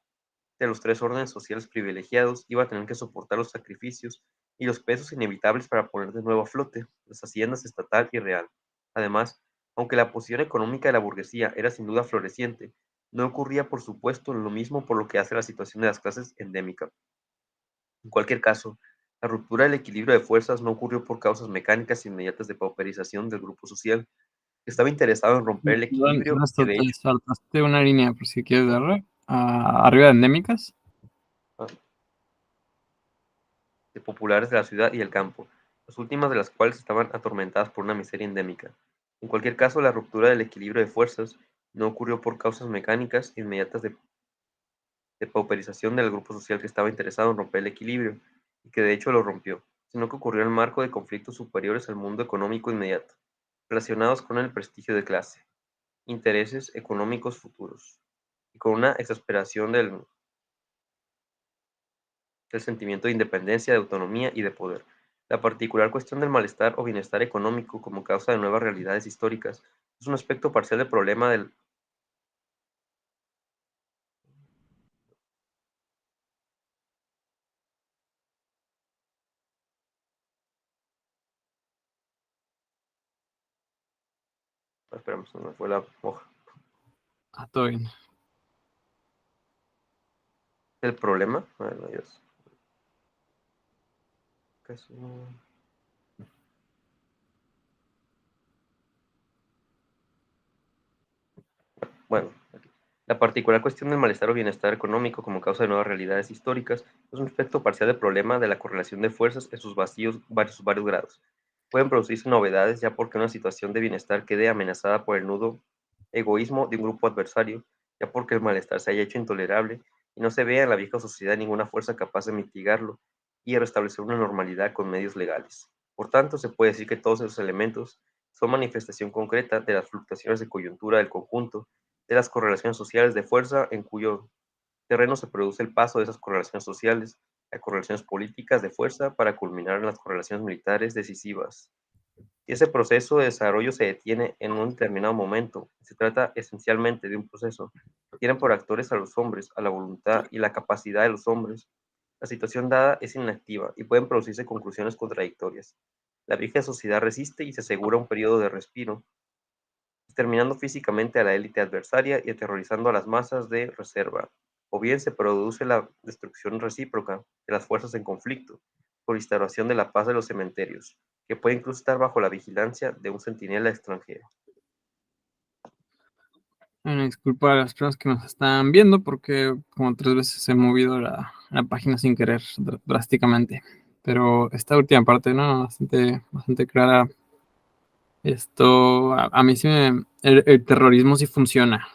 Speaker 1: de los tres órdenes sociales privilegiados iba a tener que soportar los sacrificios y los pesos inevitables para poner de nuevo a flote las haciendas estatal y real. Además, aunque la posición económica de la burguesía era sin duda floreciente, no ocurría por supuesto lo mismo por lo que hace la situación de las clases endémica. En cualquier caso, la ruptura del equilibrio de fuerzas no ocurrió por causas mecánicas inmediatas de pauperización del grupo social, que estaba interesado en romper el equilibrio
Speaker 2: No,
Speaker 1: y
Speaker 2: esto
Speaker 1: de
Speaker 2: te
Speaker 1: hecho
Speaker 2: saltaste una línea por si quieres darle. Arriba de endémicas.
Speaker 1: de populares de la ciudad y el campo, las últimas de las cuales estaban atormentadas por una miseria endémica. En cualquier caso, la ruptura del equilibrio de fuerzas no ocurrió por causas mecánicas inmediatas de pauperización del grupo social que estaba interesado en romper el equilibrio, y que de hecho lo rompió, sino que ocurrió en el marco de conflictos superiores al mundo económico inmediato, relacionados con el prestigio de clase, intereses económicos futuros, y con una exasperación del sentimiento de independencia, de autonomía y de poder. La particular cuestión del malestar o bienestar económico como causa de nuevas realidades históricas es un aspecto parcial del problema del... Esperamos, se me fue la hoja.
Speaker 2: Todo bien.
Speaker 1: ¿El problema? Bueno, Dios. Casi no. Bueno, la particular cuestión del malestar o bienestar económico como causa de nuevas realidades históricas es un aspecto parcial del problema de la correlación de fuerzas en sus varios grados. Pueden producirse novedades ya porque una situación de bienestar quede amenazada por el nudo egoísmo de un grupo adversario, ya porque el malestar se haya hecho intolerable y no se vea en la vieja sociedad ninguna fuerza capaz de mitigarlo y de restablecer una normalidad con medios legales. Por tanto, se puede decir que todos esos elementos son manifestación concreta de las fluctuaciones de coyuntura del conjunto de las correlaciones sociales de fuerza en cuyo terreno se produce el paso de esas correlaciones sociales a correlaciones políticas de fuerza para culminar en las correlaciones militares decisivas. Si ese proceso de desarrollo se detiene en un determinado momento, se trata esencialmente de un proceso que tiene por actores a los hombres, a la voluntad y la capacidad de los hombres. La situación dada es inactiva y pueden producirse conclusiones contradictorias. La vieja sociedad resiste y se asegura un periodo de respiro, exterminando físicamente a la élite adversaria y aterrorizando a las masas de reserva, o bien se produce la destrucción recíproca de las fuerzas en conflicto, por instauración de la paz de los cementerios, que puede incluso estar bajo la vigilancia de un centinela extranjero.
Speaker 2: Bueno, disculpa a las personas que nos están viendo porque como 3 veces he movido la página sin querer drásticamente. Pero esta última parte, ¿no? Bastante clara. Esto, a mí sí el terrorismo sí funciona.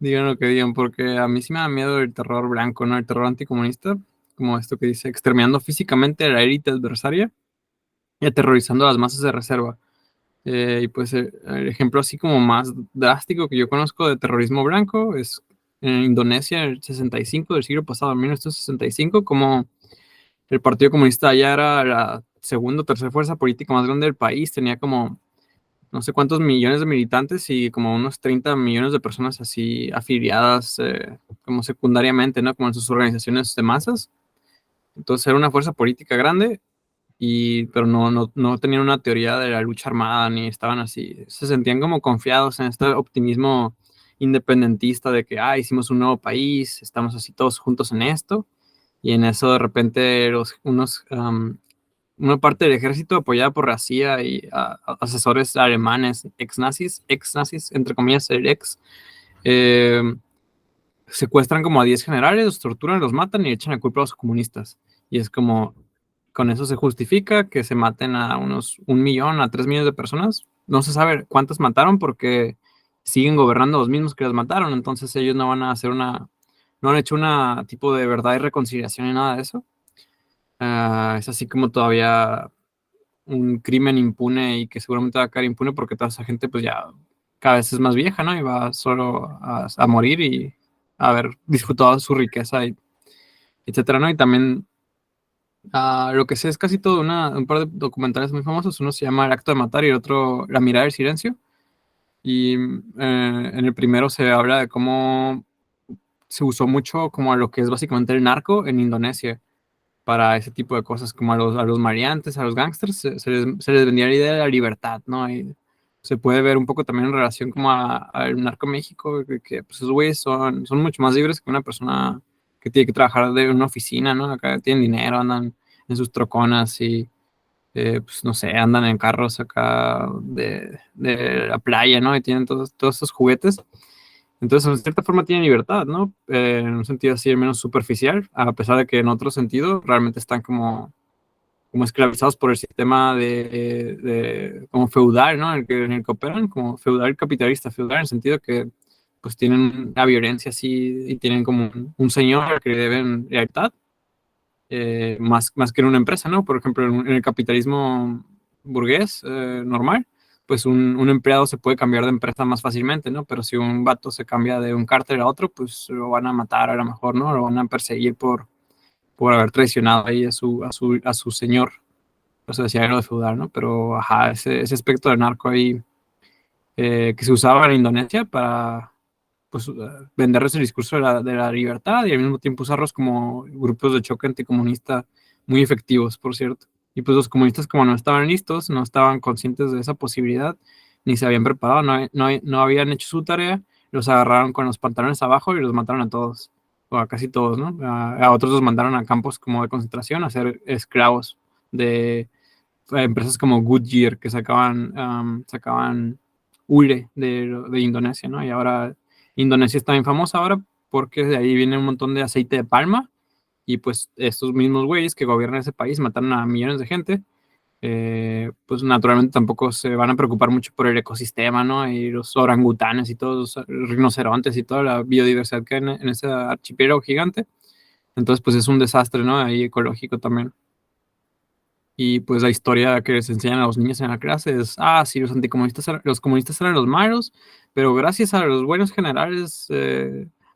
Speaker 2: Digan lo que digan, porque a mí sí me da miedo el terror blanco, ¿no? El terror anticomunista, como esto que dice, exterminando físicamente a la élite adversaria y aterrorizando a las masas de reserva. Y pues el ejemplo así como más drástico que yo conozco de terrorismo blanco es en Indonesia, en el 65 del siglo pasado, en 1965, como el Partido Comunista allá era la segunda o tercera fuerza política más grande del país, tenía como no sé cuántos millones de militantes y como unos 30 millones de personas así afiliadas como secundariamente, ¿no? Como en sus organizaciones de masas. Entonces era una fuerza política grande pero no tenían una teoría de la lucha armada ni estaban así, se sentían como confiados en este optimismo independentista de que, hicimos un nuevo país, estamos así todos juntos en esto, y en eso de repente una parte del ejército apoyada por la CIA y asesores alemanes, ex nazis, entre comillas, el ex, eh, secuestran como a 10 generales, los torturan, los matan y echan la culpa a los comunistas. Y es como, con eso se justifica que se maten a unos 1 millón a 3 millones de personas. No se sabe cuántas mataron porque siguen gobernando los mismos que las mataron, entonces ellos no van a hacer no han hecho una tipo de verdad y reconciliación ni nada de eso. Es así como todavía un crimen impune y que seguramente va a quedar impune porque toda esa gente pues ya cada vez es más vieja, ¿no? Y va solo a morir y a haber disfrutado de su riqueza y etcétera, ¿no? Y también lo que sé es casi todo un par de documentales muy famosos. Uno se llama El acto de matar y el otro La mirada del silencio. Y en el primero se habla de cómo se usó mucho como a lo que es básicamente el narco en Indonesia para ese tipo de cosas, como a los maleantes, a los gángsters, se les vendía la idea de la libertad, ¿no? Y se puede ver un poco también en relación como al narco México, que pues, esos güeyes son mucho más libres que una persona que tiene que trabajar de una oficina, ¿no? Acá tienen dinero, andan en sus troconas y, pues no sé, andan en carros acá de la playa, ¿no? Y tienen todos estos juguetes. Entonces, en cierta forma tienen libertad, ¿no? En un sentido así, al menos superficial, a pesar de que en otro sentido realmente están como esclavizados por el sistema como feudal, ¿no? En el que operan, como feudal capitalista, feudal en el sentido que pues tienen la violencia así y tienen como un señor al que le deben lealtad, más que en una empresa, ¿no? Por ejemplo, en el capitalismo burgués normal, pues un empleado se puede cambiar de empresa más fácilmente, ¿no? Pero si un vato se cambia de un cártel a otro, pues lo van a matar a lo mejor, ¿no? Lo van a perseguir por haber traicionado ahí a su señor. Eso decía algo de feudal, ¿no? Pero, ajá, ese aspecto del narco ahí que se usaba en Indonesia para pues, venderles el discurso de la libertad y al mismo tiempo usarlos como grupos de choque anticomunista muy efectivos, por cierto. Y pues los comunistas como no estaban listos, no estaban conscientes de esa posibilidad, ni se habían preparado, no habían hecho su tarea, los agarraron con los pantalones abajo y los mataron a todos, o a casi todos, ¿no? A otros los mandaron a campos como de concentración a ser esclavos de empresas como Goodyear que sacaban hule de Indonesia, ¿no? Y ahora Indonesia está bien famosa ahora porque de ahí viene un montón de aceite de palma y pues estos mismos güeyes que gobiernan ese país mataron a millones de gente, pues naturalmente tampoco se van a preocupar mucho por el ecosistema, ¿no? Y los orangutanes y todos los rinocerontes y toda la biodiversidad que hay en ese archipiélago gigante. Entonces, pues es un desastre, ¿no? Ahí ecológico también. Y pues la historia que les enseñan a los niños en la clase es, sí, los comunistas eran los malos, pero gracias a los buenos generales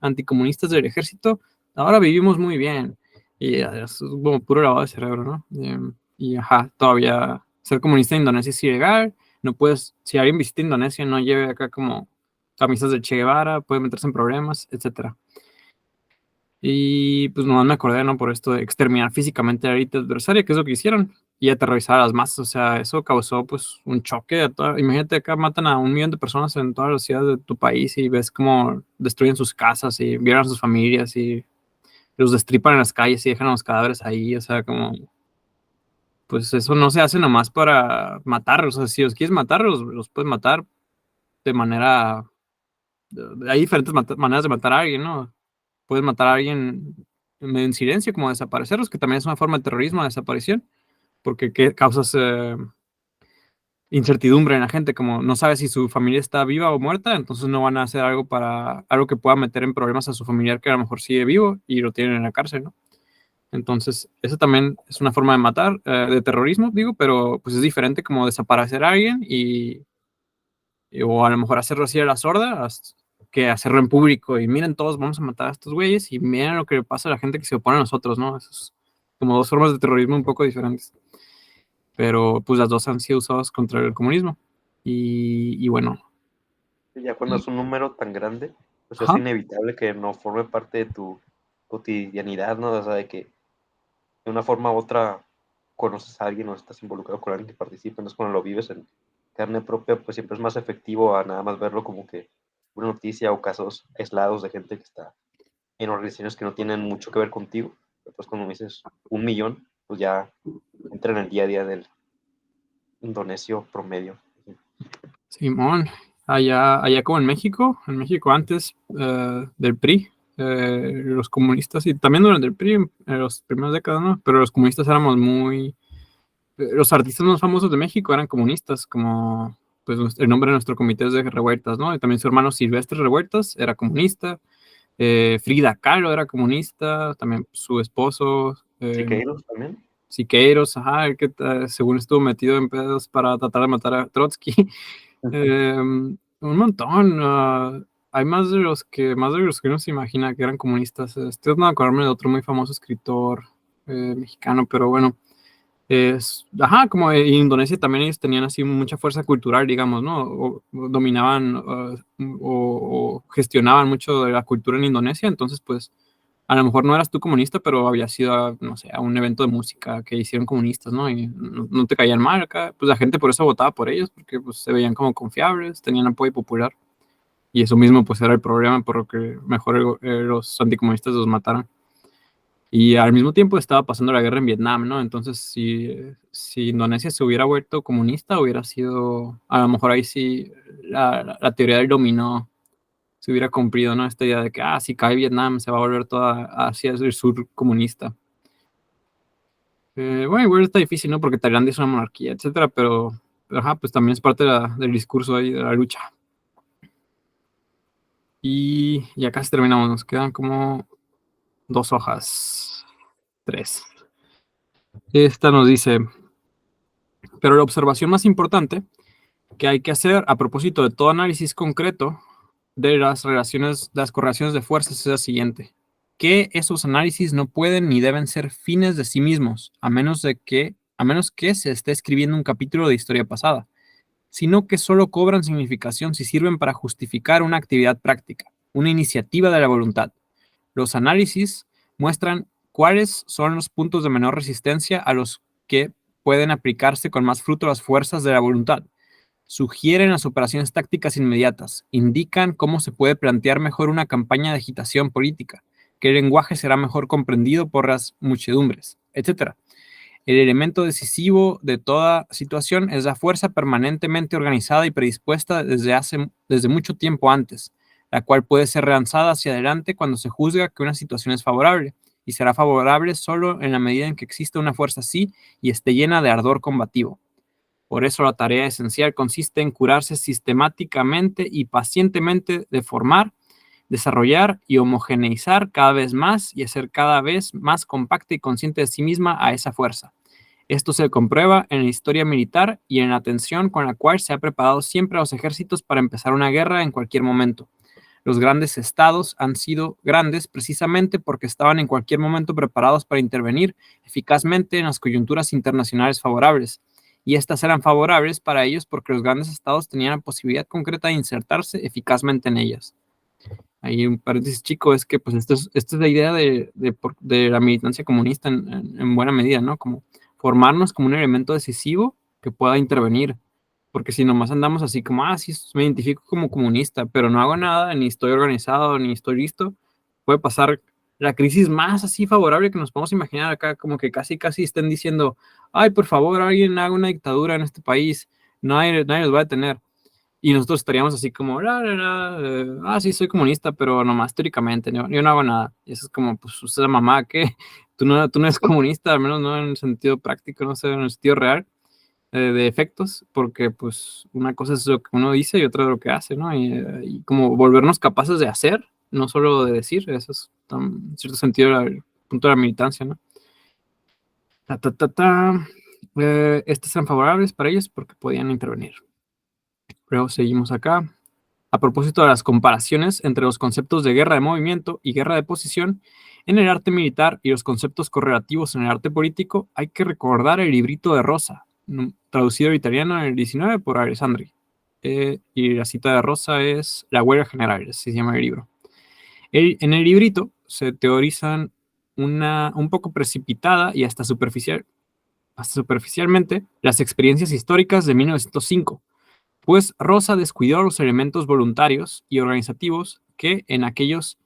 Speaker 2: anticomunistas del ejército, ahora vivimos muy bien. Y es como puro lavado de cerebro, ¿no? Ajá, todavía ser comunista en Indonesia es ilegal, no puedes, si alguien visita Indonesia, no lleve acá como camisas de Che Guevara, puede meterse en problemas, etcétera. Y pues nomás me acordé, ¿no? Por esto de exterminar físicamente a la élite adversaria, que es lo que hicieron, y aterrorizar a las masas. O sea, eso causó pues un choque. Imagínate, acá matan a 1 millón de personas en todas las ciudades de tu país y ves cómo destruyen sus casas y violan a sus familias y los destripan en las calles y dejan a los cadáveres ahí. O sea, como, pues eso no se hace nomás para matarlos. O sea, si los quieres matar, los puedes matar de manera... Hay diferentes maneras de matar a alguien, ¿no? Puedes matar a alguien en silencio, como desaparecerlos, que también es una forma de terrorismo, de desaparición, porque causas incertidumbre en la gente, como no sabe si su familia está viva o muerta, entonces no van a hacer algo que pueda meter en problemas a su familiar que a lo mejor sigue vivo y lo tienen en la cárcel, ¿no? Entonces, eso también es una forma de matar, de terrorismo, digo, pero pues es diferente como desaparecer a alguien o a lo mejor hacerlo así a la sorda, que hacerlo en público y miren todos, vamos a matar a estos güeyes y miren lo que le pasa a la gente que se opone a nosotros, ¿no? Eso es como dos formas de terrorismo un poco diferentes, pero pues las dos han sido usadas contra el comunismo y bueno.
Speaker 1: Y ya cuando es un número tan grande, pues es
Speaker 2: Ajá.
Speaker 1: inevitable que no forme parte de tu cotidianidad, ¿no? O sea, de que de una forma u otra conoces a alguien o estás involucrado con alguien que participa, entonces cuando lo vives en carne propia, pues siempre es más efectivo a nada más verlo como que una noticia o casos aislados de gente que está en organizaciones que no tienen mucho que ver contigo. Después cuando me dices 1 millón, pues ya entra en el día a día del indonesio promedio.
Speaker 2: Simón, allá como en México antes del PRI. los comunistas, y también durante el PRI, en las primeras décadas, ¿no? Pero los comunistas éramos muy... los artistas más famosos de México eran comunistas, como pues el nombre de nuestro comité es de Revueltas, ¿no? Y también su hermano Silvestre Revueltas era comunista, Frida Kahlo era comunista, también su esposo.
Speaker 1: Siqueiros también.
Speaker 2: Siqueiros, ajá, el que según estuvo metido en pedos para tratar de matar a Trotsky. Un montón. Hay más de los que uno se imagina que eran comunistas. Estoy tratando de acordarme de otro muy famoso escritor mexicano, pero bueno. Ajá, como en Indonesia también ellos tenían así mucha fuerza cultural, digamos, ¿no? O dominaban o gestionaban mucho de la cultura en Indonesia, entonces pues a lo mejor no eras tú comunista, pero había sido, no sé, a un evento de música que hicieron comunistas, ¿no? Y no te caían mal acá, pues la gente por eso votaba por ellos, porque pues se veían como confiables, tenían apoyo popular, y eso mismo pues era el problema por lo que mejor los anticomunistas los mataron. Y al mismo tiempo estaba pasando la guerra en Vietnam, ¿no? Entonces, si Indonesia se hubiera vuelto comunista, hubiera sido, a lo mejor ahí sí, la teoría del dominó se hubiera cumplido, ¿no? Esta idea de que, si cae Vietnam, se va a volver toda Asia del Sur comunista. Bueno, igual está difícil, ¿no? Porque Tailandia es una monarquía, etcétera, pero ajá, pues también es parte del discurso ahí, de la lucha. Y acá terminamos, nos quedan como 2 hojas, 3. Esta nos dice, pero la observación más importante que hay que hacer a propósito de todo análisis concreto de las correlaciones de fuerzas es la siguiente: que esos análisis no pueden ni deben ser fines de sí mismos, a menos que se esté escribiendo un capítulo de historia pasada, sino que solo cobran significación si sirven para justificar una actividad práctica, una iniciativa de la voluntad. Los análisis muestran cuáles son los puntos de menor resistencia a los que pueden aplicarse con más fruto las fuerzas de la voluntad. Sugieren las operaciones tácticas inmediatas, indican cómo se puede plantear mejor una campaña de agitación política, qué lenguaje será mejor comprendido por las muchedumbres, etc. El elemento decisivo de toda situación es la fuerza permanentemente organizada y predispuesta desde mucho tiempo antes, la cual puede ser relanzada hacia adelante cuando se juzga que una situación es favorable, y será favorable solo en la medida en que exista una fuerza así y esté llena de ardor combativo. Por eso la tarea esencial consiste en curarse sistemáticamente y pacientemente de formar, desarrollar y homogeneizar cada vez más y hacer cada vez más compacta y consciente de sí misma a esa fuerza. Esto se comprueba en la historia militar y en la atención con la cual se ha preparado siempre a los ejércitos para empezar una guerra en cualquier momento. Los grandes estados han sido grandes precisamente porque estaban en cualquier momento preparados para intervenir eficazmente en las coyunturas internacionales favorables, y estas eran favorables para ellos porque los grandes estados tenían la posibilidad concreta de insertarse eficazmente en ellas. Ahí un paréntesis chico es que pues esta es la idea de la militancia comunista en buena medida, ¿no? Como formarnos como un elemento decisivo que pueda intervenir, porque si nomás andamos así como, sí, me identifico como comunista, pero no hago nada, ni estoy organizado, ni estoy listo, puede pasar la crisis más así favorable que nos podemos imaginar acá, como que casi estén diciendo, ay, por favor, alguien haga una dictadura en este país, nadie los va a detener. Y nosotros estaríamos así como, sí, soy comunista, pero nomás teóricamente, yo no hago nada. Y eso es como, pues, usted mamá, que tú no eres comunista, al menos no en el sentido práctico, no sé, en el sentido real de efectos, porque pues una cosa es lo que uno dice y otra es lo que hace, ¿no? Y como volvernos capaces de hacer, no solo de decir, eso es en cierto sentido el punto de la militancia, ¿no? Estas eran favorables para ellos porque podían intervenir. Luego seguimos acá. A propósito de las comparaciones entre los conceptos de guerra de movimiento y guerra de posición en el arte militar y los conceptos correlativos en el arte político, hay que recordar el librito de Rosa, traducido al italiano en el 19 por Alessandri. Y la cita de Rosa es La huelga general, así se llama el libro. En el librito se teorizan un poco precipitada y hasta superficialmente las experiencias históricas de 1905, pues Rosa descuidó los elementos voluntarios y organizativos que en aquellos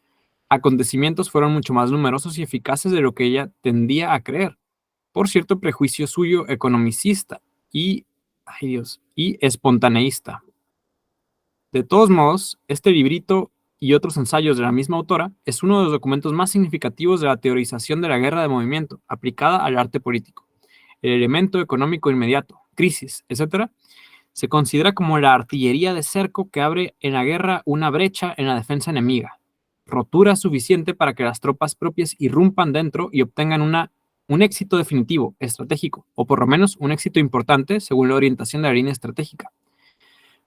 Speaker 2: acontecimientos fueron mucho más numerosos y eficaces de lo que ella tendía a creer, por cierto prejuicio suyo economicista y espontaneísta. De todos modos, este librito y otros ensayos de la misma autora, es uno de los documentos más significativos de la teorización de la guerra de movimiento aplicada al arte político. El elemento económico inmediato, crisis, etc., se considera como la artillería de cerco que abre en la guerra una brecha en la defensa enemiga, rotura suficiente para que las tropas propias irrumpan dentro y obtengan un éxito definitivo, estratégico, o por lo menos un éxito importante según la orientación de la línea estratégica.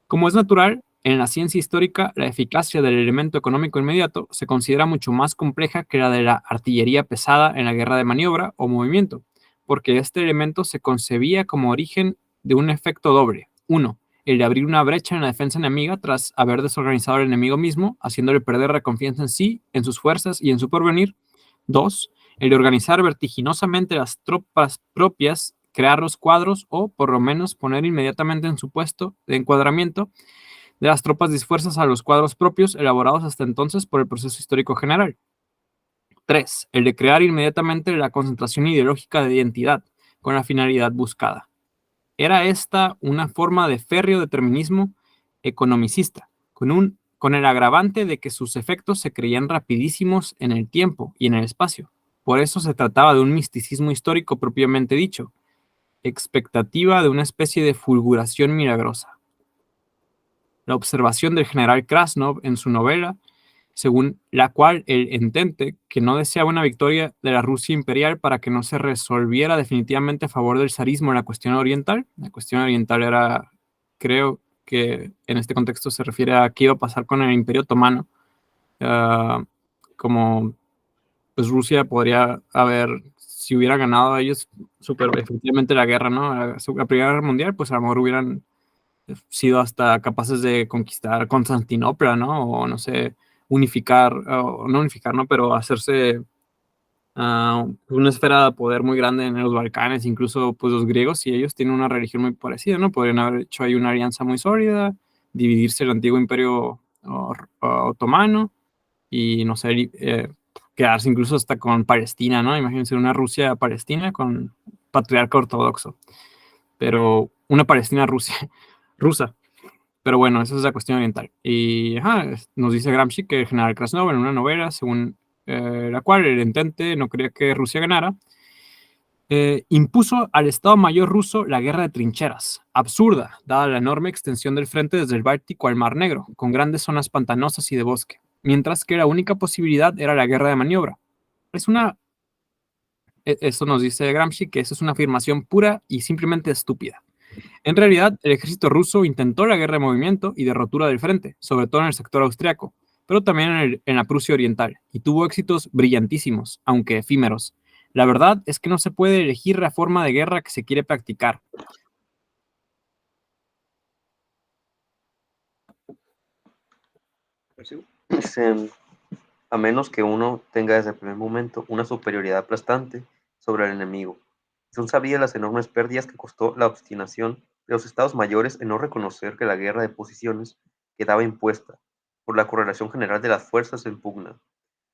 Speaker 2: Como es natural, en la ciencia histórica, la eficacia del elemento económico inmediato se considera mucho más compleja que la de la artillería pesada en la guerra de maniobra o movimiento, porque este elemento se concebía como origen de un efecto doble. Uno, el de abrir una brecha en la defensa enemiga tras haber desorganizado al enemigo mismo, haciéndole perder la confianza en sí, en sus fuerzas y en su porvenir. Dos, el de organizar vertiginosamente las tropas propias, crear los cuadros o, por lo menos, poner inmediatamente en su puesto de encuadramiento de las tropas dispersas a los cuadros propios elaborados hasta entonces por el proceso histórico general. 3. El de crear inmediatamente la concentración ideológica de identidad con la finalidad buscada. Era esta una forma de férreo determinismo economicista, con el agravante de que sus efectos se creían rapidísimos en el tiempo y en el espacio. Por eso se trataba de un misticismo histórico propiamente dicho, expectativa de una especie de fulguración milagrosa. La observación del general Krasnov en su novela, según la cual el entente, que no deseaba una victoria de la Rusia imperial para que no se resolviera definitivamente a favor del zarismo en la cuestión oriental era, creo que en este contexto se refiere a qué iba a pasar con el Imperio Otomano, como pues Rusia podría haber, si hubiera ganado a ellos efectivamente la guerra, ¿no? La Primera Guerra Mundial, pues a lo mejor hubieran sido hasta capaces de conquistar Constantinopla, ¿no? O no sé, unificar, o no unificar, ¿no? Pero hacerse una esfera de poder muy grande en los Balcanes, incluso pues los griegos y ellos tienen una religión muy parecida, ¿no? Podrían haber hecho ahí una alianza muy sólida, dividirse el antiguo imperio otomano y, no sé, quedarse incluso hasta con Palestina, ¿no? Imagínense una Rusia-Palestina con patriarca ortodoxo, pero una Palestina-Rusia, rusa. Pero bueno, esa es la cuestión oriental. Y nos dice Gramsci que el general Krasnov en una novela, según la cual el entente no quería que Rusia ganara, impuso al Estado Mayor ruso la guerra de trincheras, absurda, dada la enorme extensión del frente desde el Báltico al Mar Negro, con grandes zonas pantanosas y de bosque, mientras que la única posibilidad era la guerra de maniobra. Eso nos dice Gramsci, que eso es una afirmación pura y simplemente estúpida. En realidad, el ejército ruso intentó la guerra de movimiento y de rotura del frente, sobre todo en el sector austriaco, pero también en la Prusia Oriental, y tuvo éxitos brillantísimos, aunque efímeros. La verdad es que no se puede elegir la forma de guerra que se quiere practicar.
Speaker 1: A menos que uno tenga desde el primer momento una superioridad aplastante sobre el enemigo. Sun sabía las enormes pérdidas que costó la obstinación de los estados mayores en no reconocer que la guerra de posiciones quedaba impuesta por la correlación general de las fuerzas en pugna,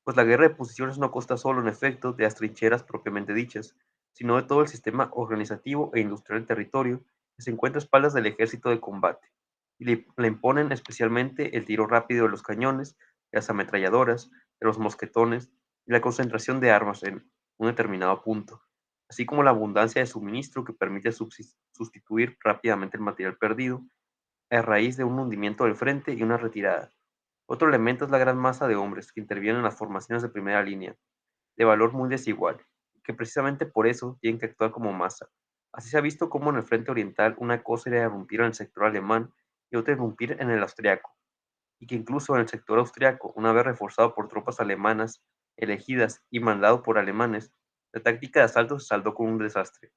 Speaker 1: pues la guerra de posiciones no consta solo en efecto de las trincheras propiamente dichas, sino de todo el sistema organizativo e industrial del territorio que se encuentra a espaldas del ejército de combate, y le imponen especialmente el tiro rápido de los cañones, de las ametralladoras, de los mosquetones y la concentración de armas en un determinado punto, así como la abundancia de suministro que permite sustituir rápidamente el material perdido a raíz de un hundimiento del frente y una retirada. Otro elemento es la gran masa de hombres que intervienen en las formaciones de primera línea, de valor muy desigual, que precisamente por eso tienen que actuar como masa. Así se ha visto cómo en el frente oriental una cosa era irrumpir en el sector alemán y otra irrumpir en el austriaco, y que incluso en el sector austriaco, una vez reforzado por tropas alemanas, elegidas y mandado por alemanes, la táctica de asalto se saldó con un desastre.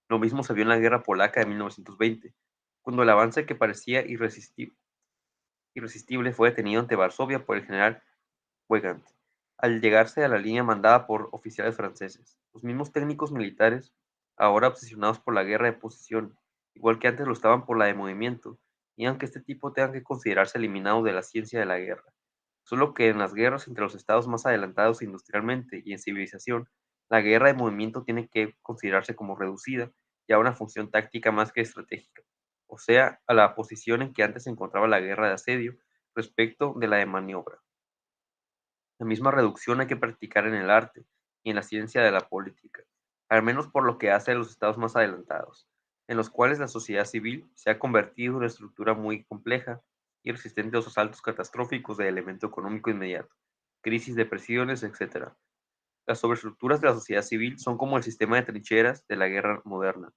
Speaker 1: Lo mismo se vio en la guerra polaca de 1920, cuando el avance que parecía irresistible fue detenido ante Varsovia por el general Weygand, al llegarse a la línea mandada por oficiales franceses. Los mismos técnicos militares, ahora obsesionados por la guerra de posición, igual que antes lo estaban por la de movimiento, y aunque este tipo tenga que considerarse eliminado de la ciencia de la guerra. Solo que en las guerras entre los estados más adelantados industrialmente y en civilización, la guerra de movimiento tiene que considerarse como reducida ya a una función táctica más que estratégica, o sea, a la posición en que antes se encontraba la guerra de asedio, respecto de la de maniobra. La misma reducción hay que practicar en el arte y en la ciencia de la política, al menos por lo que hace a los estados más adelantados, en los cuales la sociedad civil se ha convertido en una estructura muy compleja y resistente a los asaltos catastróficos del elemento económico inmediato, crisis, depresiones, etc. Las sobreestructuras de la sociedad civil son como el sistema de trincheras de la guerra moderna.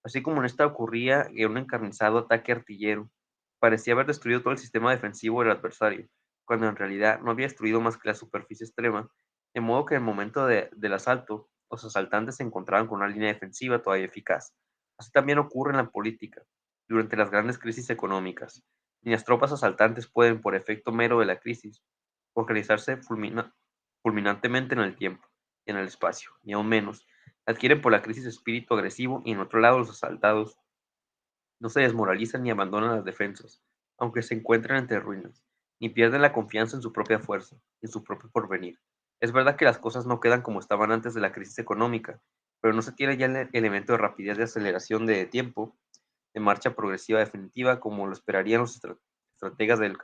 Speaker 1: Así como en esta ocurría en un encarnizado ataque artillero, parecía haber destruido todo el sistema defensivo del adversario, cuando en realidad no había destruido más que la superficie extrema, de modo que en el momento del asalto, los asaltantes se encontraban con una línea defensiva todavía eficaz. Así también ocurre en la política, durante las grandes crisis económicas. Ni las tropas asaltantes pueden, por efecto mero de la crisis, organizarse fulminantemente en el tiempo y en el espacio, ni aún menos adquieren por la crisis espíritu agresivo y en otro lado los asaltados no se desmoralizan ni abandonan las defensas, aunque se encuentren entre ruinas, ni pierden la confianza en su propia fuerza, en su propio porvenir. Es verdad que las cosas no quedan como estaban antes de la crisis económica, pero no se tiene ya el elemento de rapidez de aceleración de tiempo, de marcha progresiva definitiva, como lo esperarían los estrategas del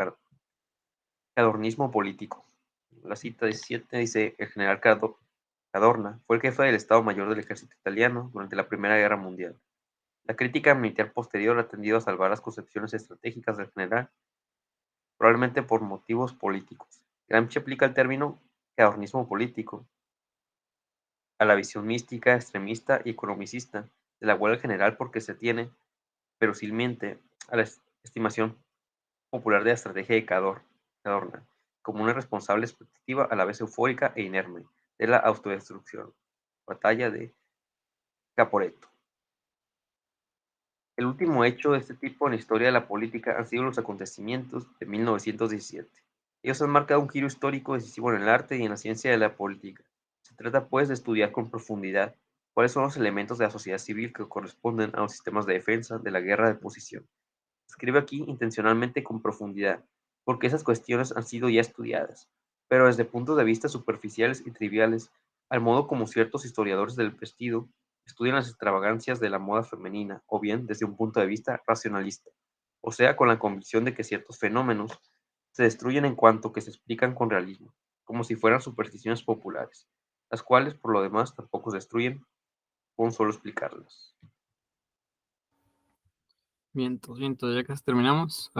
Speaker 1: cadornismo político. La cita 17 dice, el general Cadorna fue el jefe del Estado Mayor del ejército italiano durante la Primera Guerra Mundial. La crítica militar posterior ha tendido a salvar las concepciones estratégicas del general, probablemente por motivos políticos. Gramsci aplica el término cadornismo político a la visión mística, extremista y economicista de la huelga general porque se tiene, verosímilmente, a la estimación popular de la estrategia de Cadorna como una responsable expectativa a la vez eufórica e inerme de la autodestrucción. Batalla de Caporetto. El último hecho de este tipo en la historia de la política han sido los acontecimientos de 1917. Ellos han marcado un giro histórico decisivo en el arte y en la ciencia de la política. Se trata pues de estudiar con profundidad cuáles son los elementos de la sociedad civil que corresponden a los sistemas de defensa de la guerra de posición. Escribe aquí intencionalmente con profundidad, porque esas cuestiones han sido ya estudiadas, pero desde puntos de vista superficiales y triviales, al modo como ciertos historiadores del vestido estudian las extravagancias de la moda femenina, o bien desde un punto de vista racionalista, o sea, con la convicción de que ciertos fenómenos se destruyen en cuanto que se explican con realismo, como si fueran supersticiones populares, las cuales por lo demás tampoco se destruyen con solo explicarlas.
Speaker 2: Vientos, vientos, ya casi terminamos.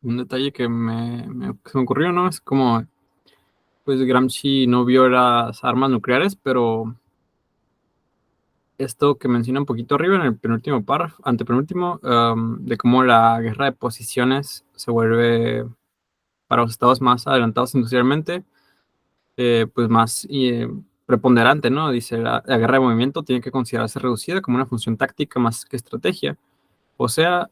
Speaker 2: Un detalle se me ocurrió, ¿no? Es como, pues Gramsci no vio las armas nucleares, pero esto que menciona un poquito arriba en el penúltimo párrafo, antepenúltimo, de cómo la guerra de posiciones se vuelve para los estados más adelantados industrialmente, pues más preponderante, ¿no? Dice, la guerra de movimiento tiene que considerarse reducida como una función táctica más que estrategia, o sea,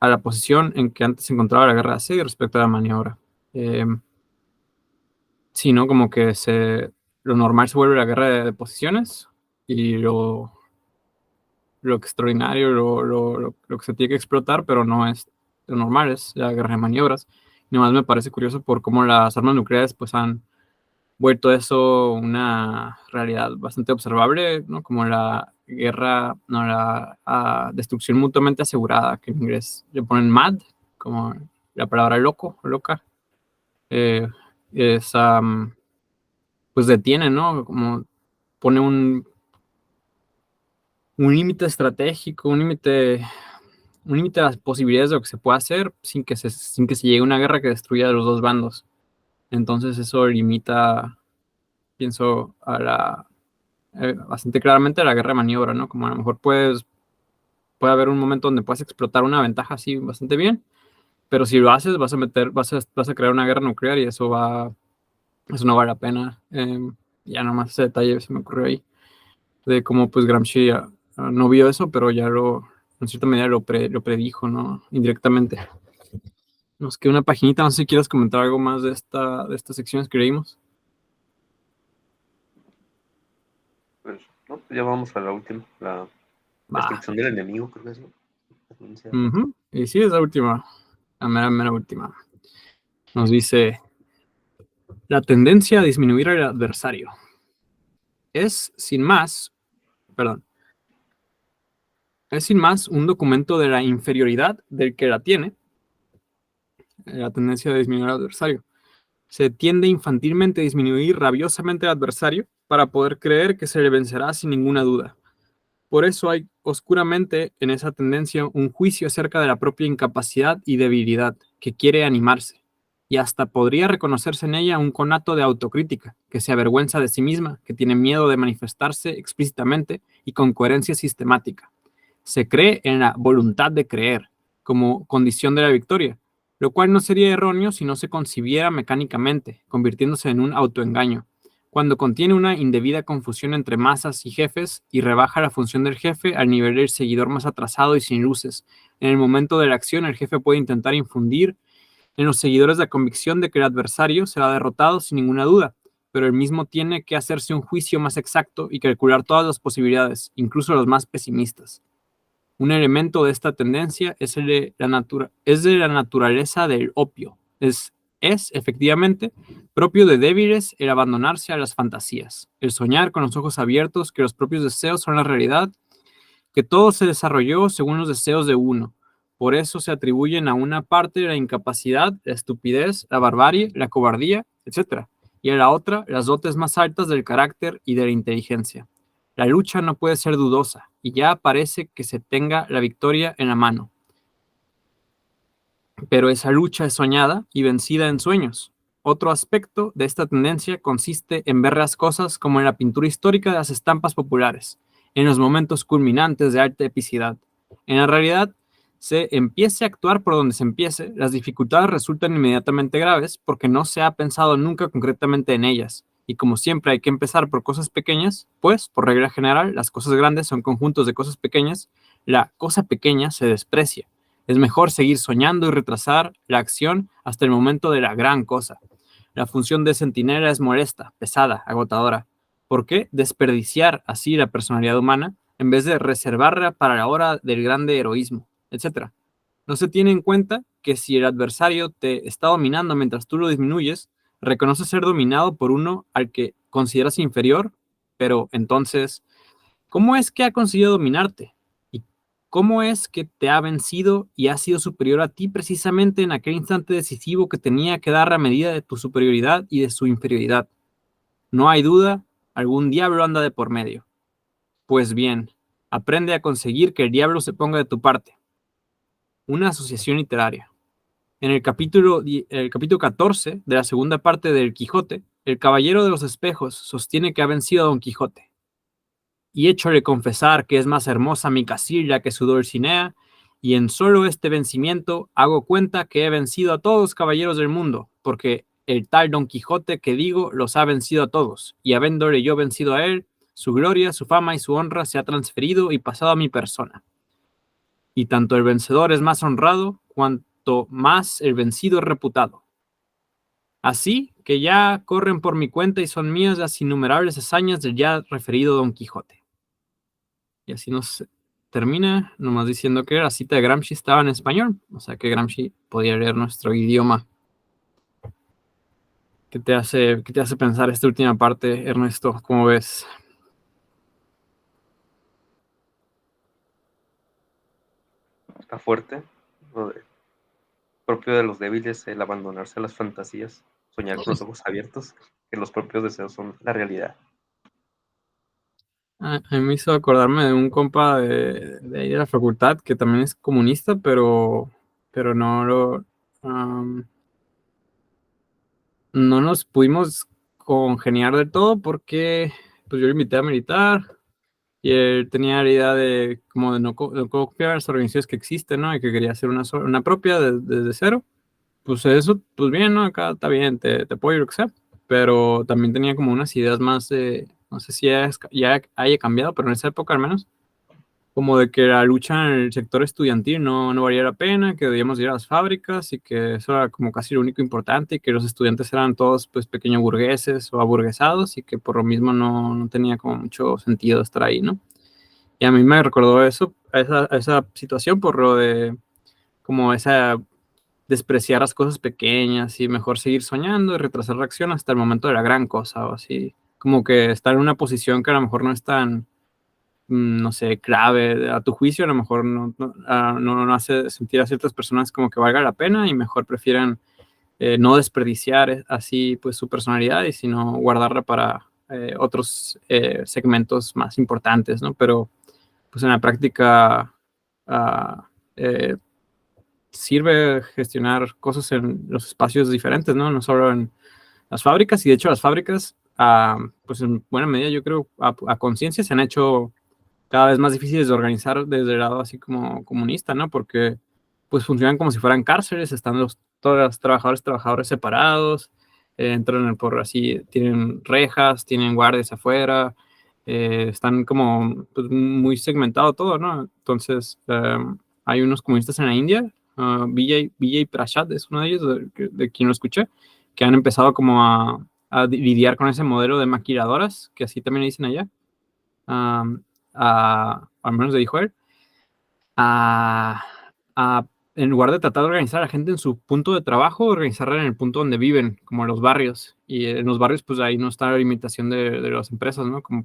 Speaker 2: a la posición en que antes se encontraba la guerra de asedio respecto a la maniobra. Eh, sí, ¿no? Como que lo normal se vuelve la guerra de posiciones y lo extraordinario, lo que se tiene que explotar, pero no es lo normal, es la guerra de maniobras. Y nomás me parece curioso por cómo las armas nucleares pues han vuelto eso una realidad bastante observable, ¿no? Como la guerra, no, la destrucción mutuamente asegurada, que en inglés le ponen MAD, como la palabra loco, loca, eh, es, pues detiene, ¿no? Como pone un límite estratégico, un límite a las posibilidades de lo que se puede hacer sin que se llegue a una guerra que destruya a los dos bandos. Entonces eso limita, pienso, bastante claramente a la guerra de maniobra, ¿no? Como a lo mejor puede haber un momento donde puedes explotar una ventaja así bastante bien, pero si lo haces vas a crear una guerra nuclear y eso no vale la pena. Ya nomás ese detalle se me ocurrió ahí, de cómo pues Gramsci no vio eso, pero ya en cierta medida lo predijo, ¿no? Indirectamente. Nos queda una paginita, no sé si quieres comentar algo más de estas secciones que leímos.
Speaker 1: Pues, no, pues ya vamos a la última, la
Speaker 2: Va.
Speaker 1: destrucción del enemigo, creo que es, ¿no?
Speaker 2: Ujú. Y sí, es la última, la mera, mera última. Nos dice, la tendencia a disminuir al adversario es, sin más, perdón, es sin más un documento de la inferioridad del que la tiene, la tendencia de disminuir al adversario. Se tiende infantilmente a disminuir rabiosamente al adversario para poder creer que se le vencerá sin ninguna duda. Por eso hay oscuramente en esa tendencia un juicio acerca de la propia incapacidad y debilidad, que quiere animarse, y hasta podría reconocerse en ella un conato de autocrítica, que se avergüenza de sí misma, que tiene miedo de manifestarse explícitamente y con coherencia sistemática. Se cree en la voluntad de creer, como condición de la victoria, lo cual no sería erróneo si no se concibiera mecánicamente, convirtiéndose en un autoengaño, cuando contiene una indebida confusión entre masas y jefes y rebaja la función del jefe al nivel del seguidor más atrasado y sin luces. En el momento de la acción, el jefe puede intentar infundir en los seguidores la convicción de que el adversario será derrotado sin ninguna duda, pero él mismo tiene que hacerse un juicio más exacto y calcular todas las posibilidades, incluso las más pesimistas. Un elemento de esta tendencia es de la naturaleza del opio. Es efectivamente propio de débiles el abandonarse a las fantasías, el soñar con los ojos abiertos que los propios deseos son la realidad, que todo se desarrolló según los deseos de uno. Por eso se atribuyen a una parte la incapacidad, la estupidez, la barbarie, la cobardía, etc., y a la otra las dotes más altas del carácter y de la inteligencia. La lucha no puede ser dudosa, y ya parece que se tenga la victoria en la mano. Pero esa lucha es soñada y vencida en sueños. Otro aspecto de esta tendencia consiste en ver las cosas como en la pintura histórica de las estampas populares, en los momentos culminantes de alta epicidad. En la realidad, se empiece a actuar por donde se empiece, las dificultades resultan inmediatamente graves porque no se ha pensado nunca concretamente en ellas. Y como siempre hay que empezar por cosas pequeñas, pues, por regla general, las cosas grandes son conjuntos de cosas pequeñas, la cosa pequeña se desprecia. Es mejor seguir soñando y retrasar la acción hasta el momento de la gran cosa. La función de centinela es molesta, pesada, agotadora. ¿Por qué desperdiciar así la personalidad humana en vez de reservarla para la hora del grande heroísmo, etcétera? No se tiene en cuenta que si el adversario te está dominando mientras tú lo disminuyes, reconoce ser dominado por uno al que consideras inferior, pero entonces, ¿cómo es que ha conseguido dominarte? ¿Y cómo es que te ha vencido y ha sido superior a ti precisamente en aquel instante decisivo que tenía que dar la medida de tu superioridad y de su inferioridad? No hay duda, algún diablo anda de por medio. Pues bien, aprende a conseguir que el diablo se ponga de tu parte. Una asociación literaria. En el capítulo 14 de la segunda parte del Quijote, el caballero de los espejos sostiene que ha vencido a Don Quijote. Y échole confesar que es más hermosa mi Casilla que su Dulcinea, y en solo este vencimiento hago cuenta que he vencido a todos los caballeros del mundo, porque el tal Don Quijote que digo los ha vencido a todos, y habiéndole yo vencido a él, su gloria, su fama y su honra se ha transferido y pasado a mi persona. Y tanto el vencedor es más honrado, cuanto más el vencido es reputado. Así que ya corren por mi cuenta y son mías las innumerables hazañas del ya referido Don Quijote. Y así nos termina, nomás diciendo que la cita de Gramsci estaba en español, o sea que Gramsci podía leer nuestro idioma. ¿Qué te hace pensar esta última parte, Ernesto? ¿Cómo ves?
Speaker 1: Está fuerte. Propio de los débiles el abandonarse a las fantasías, soñar con los ojos abiertos, que los propios deseos son la realidad.
Speaker 2: A mí me hizo acordarme de un compa de ahí de la facultad que también es comunista, pero no lo... no nos pudimos congeniar del todo porque pues yo lo invité a militar y él tenía la idea de como de no copiar las organizaciones que existen, ¿no? Y que quería hacer una propia desde cero. Pues eso, pues bien, ¿no? Acá está bien, te apoyo, lo que sea. Pero también tenía como unas ideas más no sé si ya haya cambiado, pero en esa época al menos, como de que la lucha en el sector estudiantil no valía la pena, que debíamos ir a las fábricas y que eso era como casi lo único importante y que los estudiantes eran todos pues pequeños burgueses o aburguesados y que por lo mismo no tenía como mucho sentido estar ahí, ¿no? Y a mí me recordó eso, esa situación por lo de como esa despreciar las cosas pequeñas y mejor seguir soñando y retrasar la acción hasta el momento de la gran cosa o así, como que estar en una posición que a lo mejor no es tan no sé, clave a tu juicio, a lo mejor no hace sentir a ciertas personas como que valga la pena y mejor prefieren no desperdiciar así pues su personalidad y sino guardarla para otros segmentos más importantes, ¿no? Pero pues en la práctica uh, sirve gestionar cosas en los espacios diferentes, ¿no? No solo en las fábricas, y de hecho las fábricas, pues en buena medida yo creo a conciencia se han hecho cada vez más difíciles de organizar desde el lado así como comunista, ¿no? Porque pues funcionan como si fueran cárceles, están todos los trabajadores separados, entran por así, tienen rejas, tienen guardias afuera, están como pues, muy segmentado todo, ¿no? Entonces, hay unos comunistas en la India, Vijay Prashad es uno de ellos, de quien lo escuché, que han empezado como a lidiar con ese modelo de maquiladoras, que así también le dicen allá, al menos le dijo él, a, en lugar de tratar de organizar a la gente en su punto de trabajo, organizarla en el punto donde viven, como en los barrios. Y en los barrios, pues ahí no está la limitación de las empresas, ¿no? Como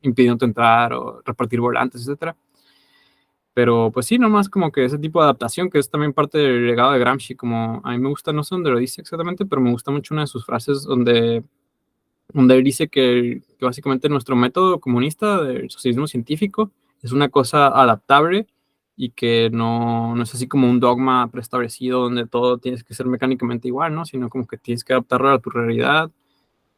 Speaker 2: impidiéndote entrar o repartir volantes, etcétera. Pero pues sí, nomás como que ese tipo de adaptación, que es también parte del legado de Gramsci, como a mí me gusta, no sé dónde lo dice exactamente, pero me gusta mucho una de sus frases donde él dice que básicamente nuestro método comunista del socialismo científico es una cosa adaptable y que no es así como un dogma preestablecido donde todo tienes que ser mecánicamente igual, ¿no? Sino como que tienes que adaptarlo a tu realidad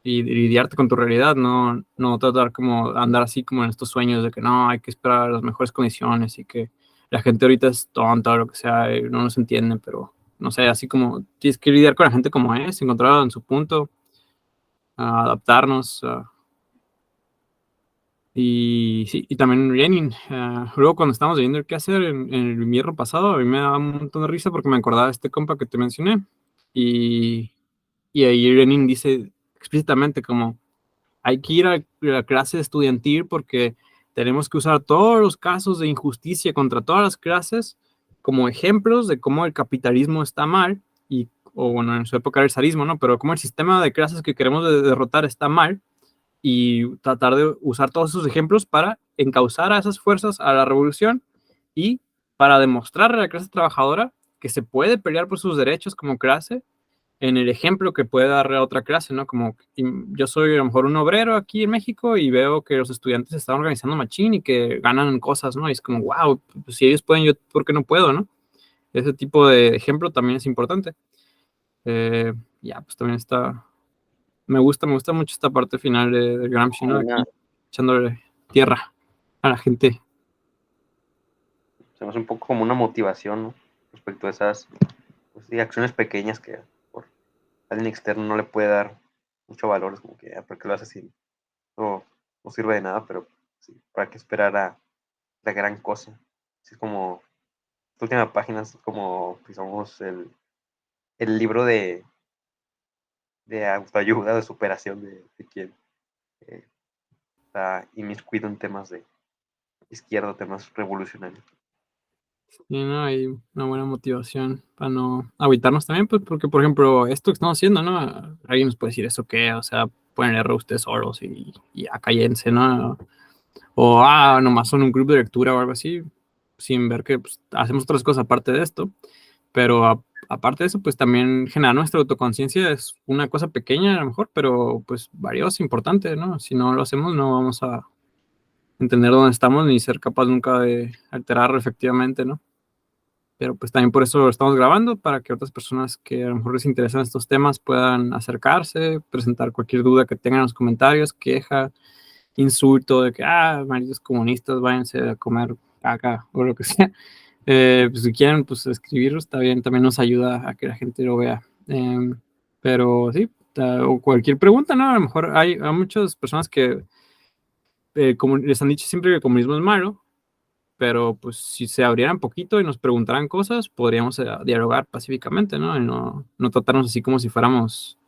Speaker 2: y lidiarte con tu realidad, no tratar como andar así como en estos sueños de que no, hay que esperar las mejores condiciones y que la gente ahorita es tonta o lo que sea, y no nos entiende, pero no sé, así como tienes que lidiar con la gente como es, encontrarla en su punto, adaptarnos. Y sí, y también Lenin. Luego cuando estábamos viendo qué hacer en el invierno pasado, a mí me daba un montón de risa porque me acordaba de este compa que te mencioné. Y, y ahí Lenin dice explícitamente como hay que ir a la clase estudiantil porque tenemos que usar todos los casos de injusticia contra todas las clases como ejemplos de cómo el capitalismo está mal, o bueno, en su época era el zarismo, ¿no? Pero cómo el sistema de clases que queremos derrotar está mal y tratar de usar todos esos ejemplos para encauzar a esas fuerzas a la revolución y para demostrarle a la clase trabajadora que se puede pelear por sus derechos como clase en el ejemplo que puede darle a otra clase, ¿no? Como yo soy a lo mejor un obrero aquí en México y veo que los estudiantes están organizando machín y que ganan cosas, ¿no? Y es como, wow, pues si ellos pueden, yo, ¿por qué no puedo, no? Ese tipo de ejemplo también es importante. Ya, pues también está, me gusta mucho esta parte final de Gramsci, ¿no? Aquí echándole tierra a la gente.
Speaker 1: Se me hace un poco como una motivación, ¿no? Respecto a esas pues, sí, acciones pequeñas que por alguien externo no le puede dar mucho valor. Es como que, ¿por qué lo haces así? No sirve de nada, pero sí, ¿para qué esperar a la gran cosa? Así es como, esta última página es como, digamos, el libro de autoayuda, de superación de quien está inmiscuido en temas de izquierda, temas revolucionarios.
Speaker 2: Y no hay una buena motivación para no agüitarnos también, pues porque, por ejemplo, esto que estamos haciendo, ¿no? Alguien nos puede decir eso qué, o sea, pueden leerlo ustedes solos y cállense, ¿no? O, nomás son un club de lectura o algo así, sin ver que pues, hacemos otras cosas aparte de esto. Pero aparte de eso, pues también generar nuestra autoconciencia es una cosa pequeña a lo mejor, pero pues valiosa, importante, ¿no? Si no lo hacemos, no vamos a entender dónde estamos ni ser capaz nunca de alterarlo efectivamente, ¿no? Pero pues también por eso lo estamos grabando, para que otras personas que a lo mejor les interesan estos temas puedan acercarse, presentar cualquier duda que tengan en los comentarios, queja, insulto de que, malditos comunistas, váyanse a comer caca o lo que sea. Pues si quieren, pues escribirlo está bien, también nos ayuda a que la gente lo vea. Pero sí, o cualquier pregunta, ¿no? A lo mejor hay muchas personas que como les han dicho siempre que el comunismo es malo, pero pues si se abrieran poquito y nos preguntaran cosas, podríamos dialogar pacíficamente, ¿no? Y no tratarnos así como si fuéramos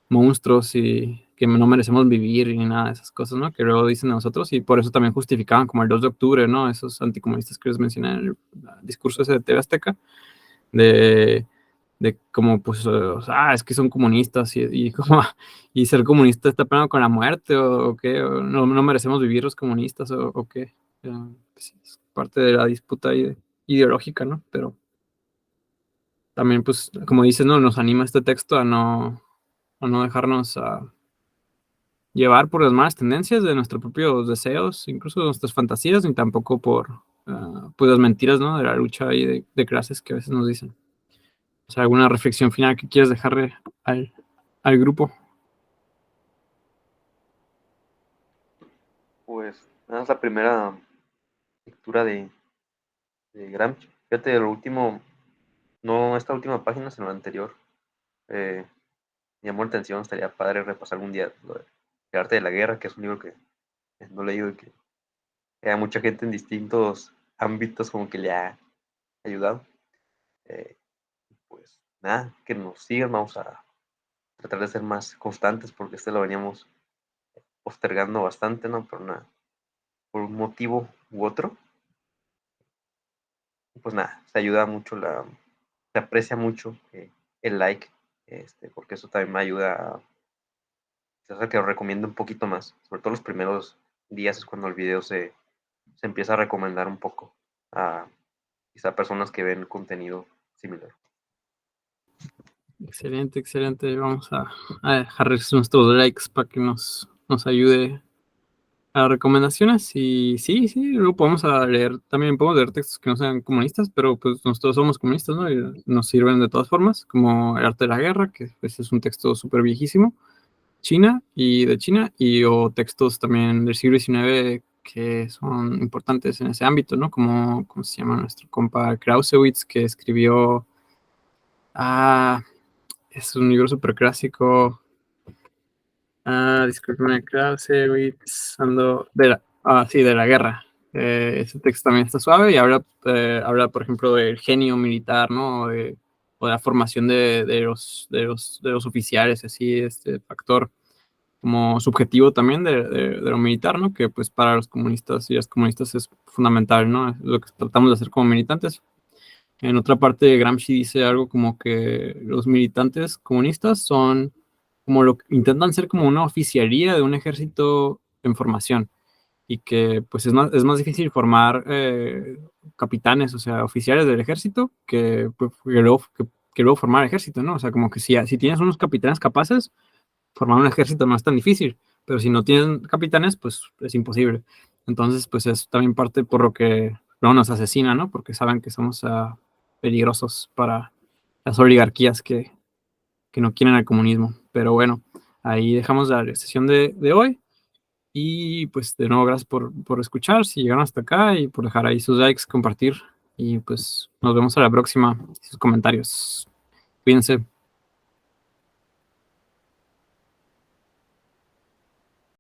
Speaker 2: monstruos y que no merecemos vivir ni nada de esas cosas, ¿no? Que luego dicen a nosotros y por eso también justificaban como el 2 de octubre, ¿no? Esos anticomunistas que les mencioné en el discurso ese de TV Azteca, de de como, pues, es que son comunistas y como, y ser comunista está peleando con la muerte o qué, o no merecemos vivir los comunistas o qué. Pues sí, es parte de la disputa ideológica, ¿no? Pero también, pues, como dices, ¿no? Nos anima este texto a no dejarnos llevar por las malas tendencias de nuestros propios deseos, incluso de nuestras fantasías, ni tampoco por pues las mentiras, ¿no? De la lucha y de clases que a veces nos dicen. O sea, ¿alguna reflexión final que quieras dejarle al grupo?
Speaker 1: Pues nada, es la primera lectura de Gramsci. Fíjate, lo último, no esta última página, sino la anterior. Me llamó la atención, estaría padre repasar algún día lo de El arte de la guerra, que es un libro que no he leído y que a mucha gente en distintos ámbitos como que le ha ayudado. Eh, pues nada, que nos sigan, vamos a tratar de ser más constantes porque este lo veníamos postergando bastante, ¿no? Por un motivo u otro. Pues nada, se ayuda mucho, se aprecia mucho el like, porque eso también me ayuda a hacer que lo recomiende un poquito más. Sobre todo los primeros días es cuando el video se empieza a recomendar un poco a quizá personas que ven contenido similar.
Speaker 2: Excelente, excelente. Vamos a dejar nuestros likes para que nos ayude a las recomendaciones. Y sí, luego podemos leer, también podemos leer textos que no sean comunistas, pero pues nosotros somos comunistas, ¿no? Y nos sirven de todas formas, como El arte de la guerra, que pues, es un texto súper viejísimo, de China, o textos también del siglo XIX que son importantes en ese ámbito, ¿no? Como, ¿cómo se llama nuestro compa Clausewitz, que escribió, es un libro súper clásico, discúlpeme, Clausewitz, de la guerra. Ese texto también está suave y habla, por ejemplo, del genio militar, ¿no? O de la formación de los oficiales, así, este factor como subjetivo también de lo militar, ¿no? Que pues para los comunistas y las comunistas es fundamental, ¿no? Es lo que tratamos de hacer como militantes. En otra parte, Gramsci dice algo como que los militantes comunistas son como intentan ser como una oficialía de un ejército en formación y que pues es más difícil formar capitanes, o sea, oficiales del ejército pues, que luego formar ejército, ¿no? O sea, como que si tienes unos capitanes capaces, formar un ejército no es tan difícil, pero si no tienen capitanes, pues es imposible. Entonces, pues es también parte por lo que luego nos asesinan, ¿no? Porque saben que somos peligrosos para las oligarquías que no quieren el comunismo. Pero bueno, ahí dejamos la sesión de hoy. Y pues de nuevo, gracias por escuchar, si llegaron hasta acá y por dejar ahí sus likes, compartir. Y pues nos vemos a la próxima. Sus comentarios. Cuídense.